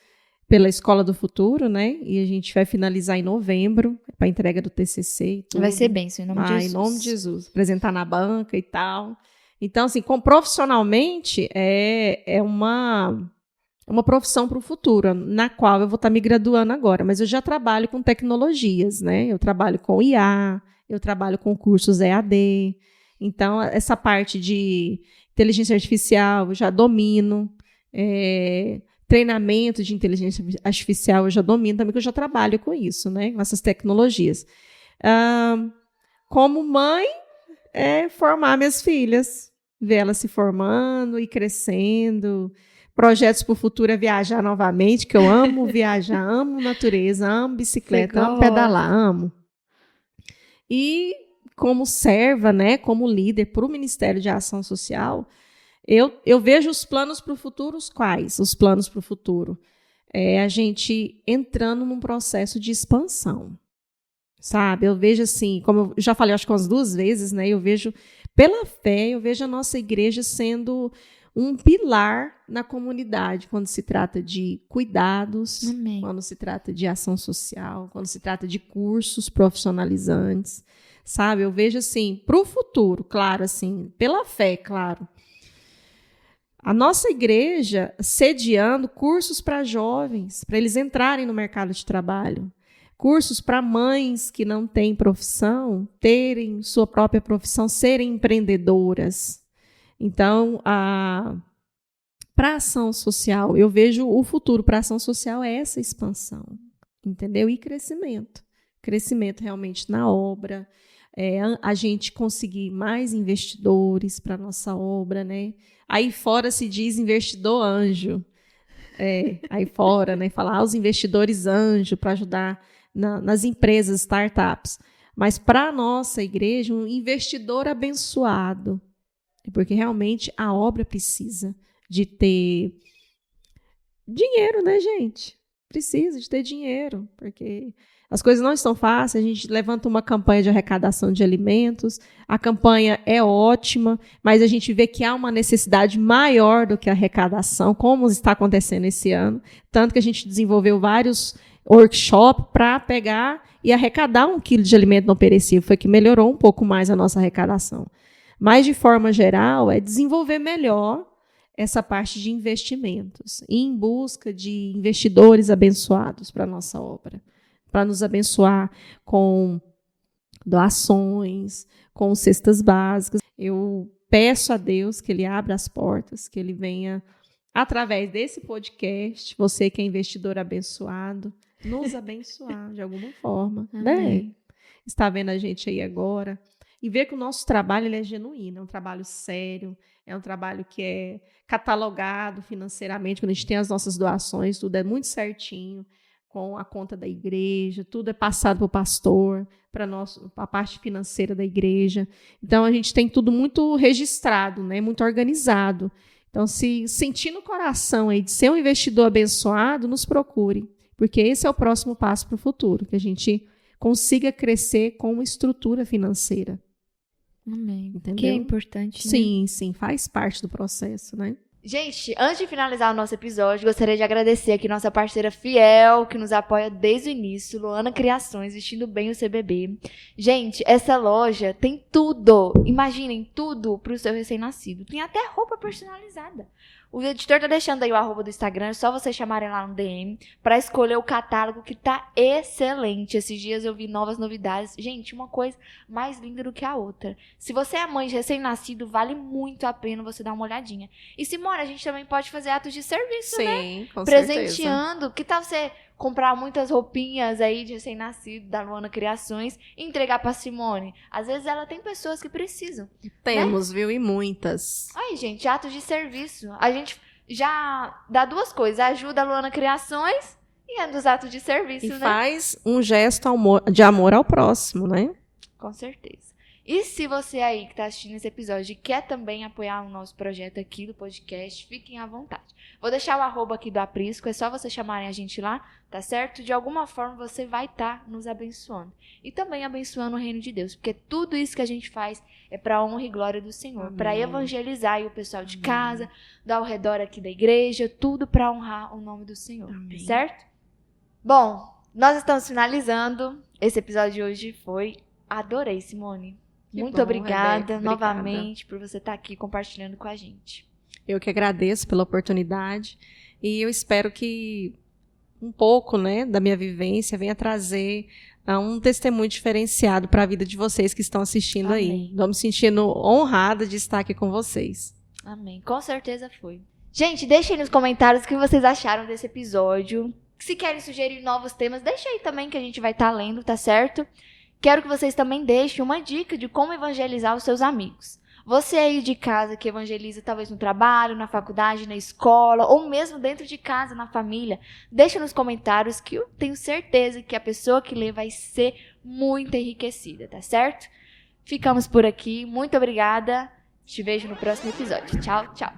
pela Escola do Futuro, né? E a gente vai finalizar em novembro para a entrega do TCC e tudo. Vai ser bênção, em nome de Jesus. Em nome de Jesus. Apresentar na banca e tal. Então, assim, profissionalmente, é uma profissão para o futuro, na qual eu vou estar me graduando agora. Mas eu já trabalho com tecnologias, né? Eu trabalho com IA, eu trabalho com cursos EAD. Então, essa parte de inteligência artificial eu já domino. Treinamento de inteligência artificial eu já domino também, porque eu já trabalho com isso, né? Com essas tecnologias. Como mãe, formar minhas filhas, ver elas se formando e crescendo. Projetos para o futuro é viajar novamente, que eu amo viajar, amo natureza, amo bicicleta, amo pedalar, amo. E como serva, né? Como líder para o Ministério de Ação Social, eu vejo os planos para o futuro, quais? Os planos para o futuro? A gente entrando num processo de expansão, sabe? Eu vejo assim, como eu já falei, acho que umas 2 vezes, né? Eu vejo, pela fé, eu vejo a nossa igreja sendo um pilar na comunidade, quando se trata de cuidados, Amém. Quando se trata de ação social, quando se trata de cursos profissionalizantes, sabe? Eu vejo assim, para o futuro, claro, assim, pela fé, claro. A nossa igreja sediando cursos para jovens, para eles entrarem no mercado de trabalho. Cursos para mães que não têm profissão, terem sua própria profissão, serem empreendedoras. Então, para a ação social, eu vejo o futuro para a ação social é essa expansão, entendeu? E crescimento. Crescimento realmente na obra. A gente conseguir mais investidores para a nossa obra, né? Aí fora se diz investidor anjo. Aí fora, né? Falar os investidores anjo para ajudar nas empresas, startups. Mas para a nossa igreja, um investidor abençoado. Porque realmente a obra precisa de ter dinheiro, né, gente? Precisa de ter dinheiro, porque as coisas não estão fáceis. A gente levanta uma campanha de arrecadação de alimentos, a campanha é ótima, mas a gente vê que há uma necessidade maior do que a arrecadação, como está acontecendo esse ano, tanto que a gente desenvolveu vários workshops para pegar e arrecadar 1 quilo de alimento não perecível, foi que melhorou um pouco mais a nossa arrecadação. Mas, de forma geral, é desenvolver melhor essa parte de investimentos, em busca de investidores abençoados para a nossa obra, para nos abençoar com doações, com cestas básicas. Eu peço a Deus que Ele abra as portas, que Ele venha, através desse podcast, você que é investidor abençoado, nos abençoar de alguma forma. Né? Está vendo a gente aí agora e ver que o nosso trabalho ele é genuíno, é um trabalho sério, é um trabalho que é catalogado financeiramente, quando a gente tem as nossas doações, tudo é muito certinho, com a conta da igreja, tudo é passado para o pastor, para a parte financeira da igreja. Então, a gente tem tudo muito registrado, né, muito organizado. Então, se sentir no coração aí de ser um investidor abençoado, nos procure, porque esse é o próximo passo para o futuro, que a gente consiga crescer com uma estrutura financeira. Amém. Entendeu? Que é importante, né? Sim, sim, faz parte do processo, né? Gente, antes de finalizar o nosso episódio, gostaria de agradecer aqui nossa parceira fiel, que nos apoia desde o início, Luana Criações, vestindo bem o CBB. Gente, essa loja tem tudo, imaginem, tudo para o seu recém-nascido. Tem até roupa personalizada. O editor tá deixando aí o @ do Instagram, é só vocês chamarem lá no DM para escolher o catálogo que tá excelente. Esses dias eu vi novas novidades. Gente, uma coisa mais linda do que a outra. Se você é mãe de recém-nascido, vale muito a pena você dar uma olhadinha. E Simone, a gente também pode fazer atos de serviço, né? Sim, com Presenteando. certeza. Que tal você comprar muitas roupinhas aí de recém-nascido da Luana Criações e entregar pra Simone? Às vezes ela tem pessoas que precisam. Temos, viu? E muitas. Aí, gente, atos de serviço. A gente já dá duas coisas. Ajuda a Luana Criações e é dos atos de serviço, E né? faz um gesto de amor ao próximo, né? Com certeza. E se você aí que está assistindo esse episódio e quer também apoiar o nosso projeto aqui do podcast, fiquem à vontade. Vou deixar o @ aqui do Aprisco, é só vocês chamarem a gente lá, tá certo? De alguma forma você vai estar nos abençoando. E também abençoando o reino de Deus, porque tudo isso que a gente faz é para a honra e glória do Senhor, para evangelizar aí o pessoal de casa, ao redor aqui da igreja, tudo para honrar o nome do Senhor, Amém. certo? Bom, nós estamos finalizando. Esse episódio de hoje foi... Adorei, Simone. Que Muito bom, obrigada Rebeca, novamente por você estar aqui compartilhando com a gente. Eu que agradeço pela oportunidade e eu espero que um pouco, né, da minha vivência venha trazer um testemunho diferenciado para a vida de vocês que estão assistindo Amém. aí. Estou me sentindo honrada de estar aqui com vocês. Amém. Com certeza foi. Gente, deixem nos comentários o que vocês acharam desse episódio. Se querem sugerir novos temas, deixa aí também que a gente vai estar lendo, tá certo? Quero que vocês também deixem uma dica de como evangelizar os seus amigos. Você aí de casa que evangeliza talvez no trabalho, na faculdade, na escola, ou mesmo dentro de casa, na família, deixa nos comentários que eu tenho certeza que a pessoa que lê vai ser muito enriquecida, tá certo? Ficamos por aqui. Muito obrigada. Te vejo no próximo episódio. Tchau, tchau.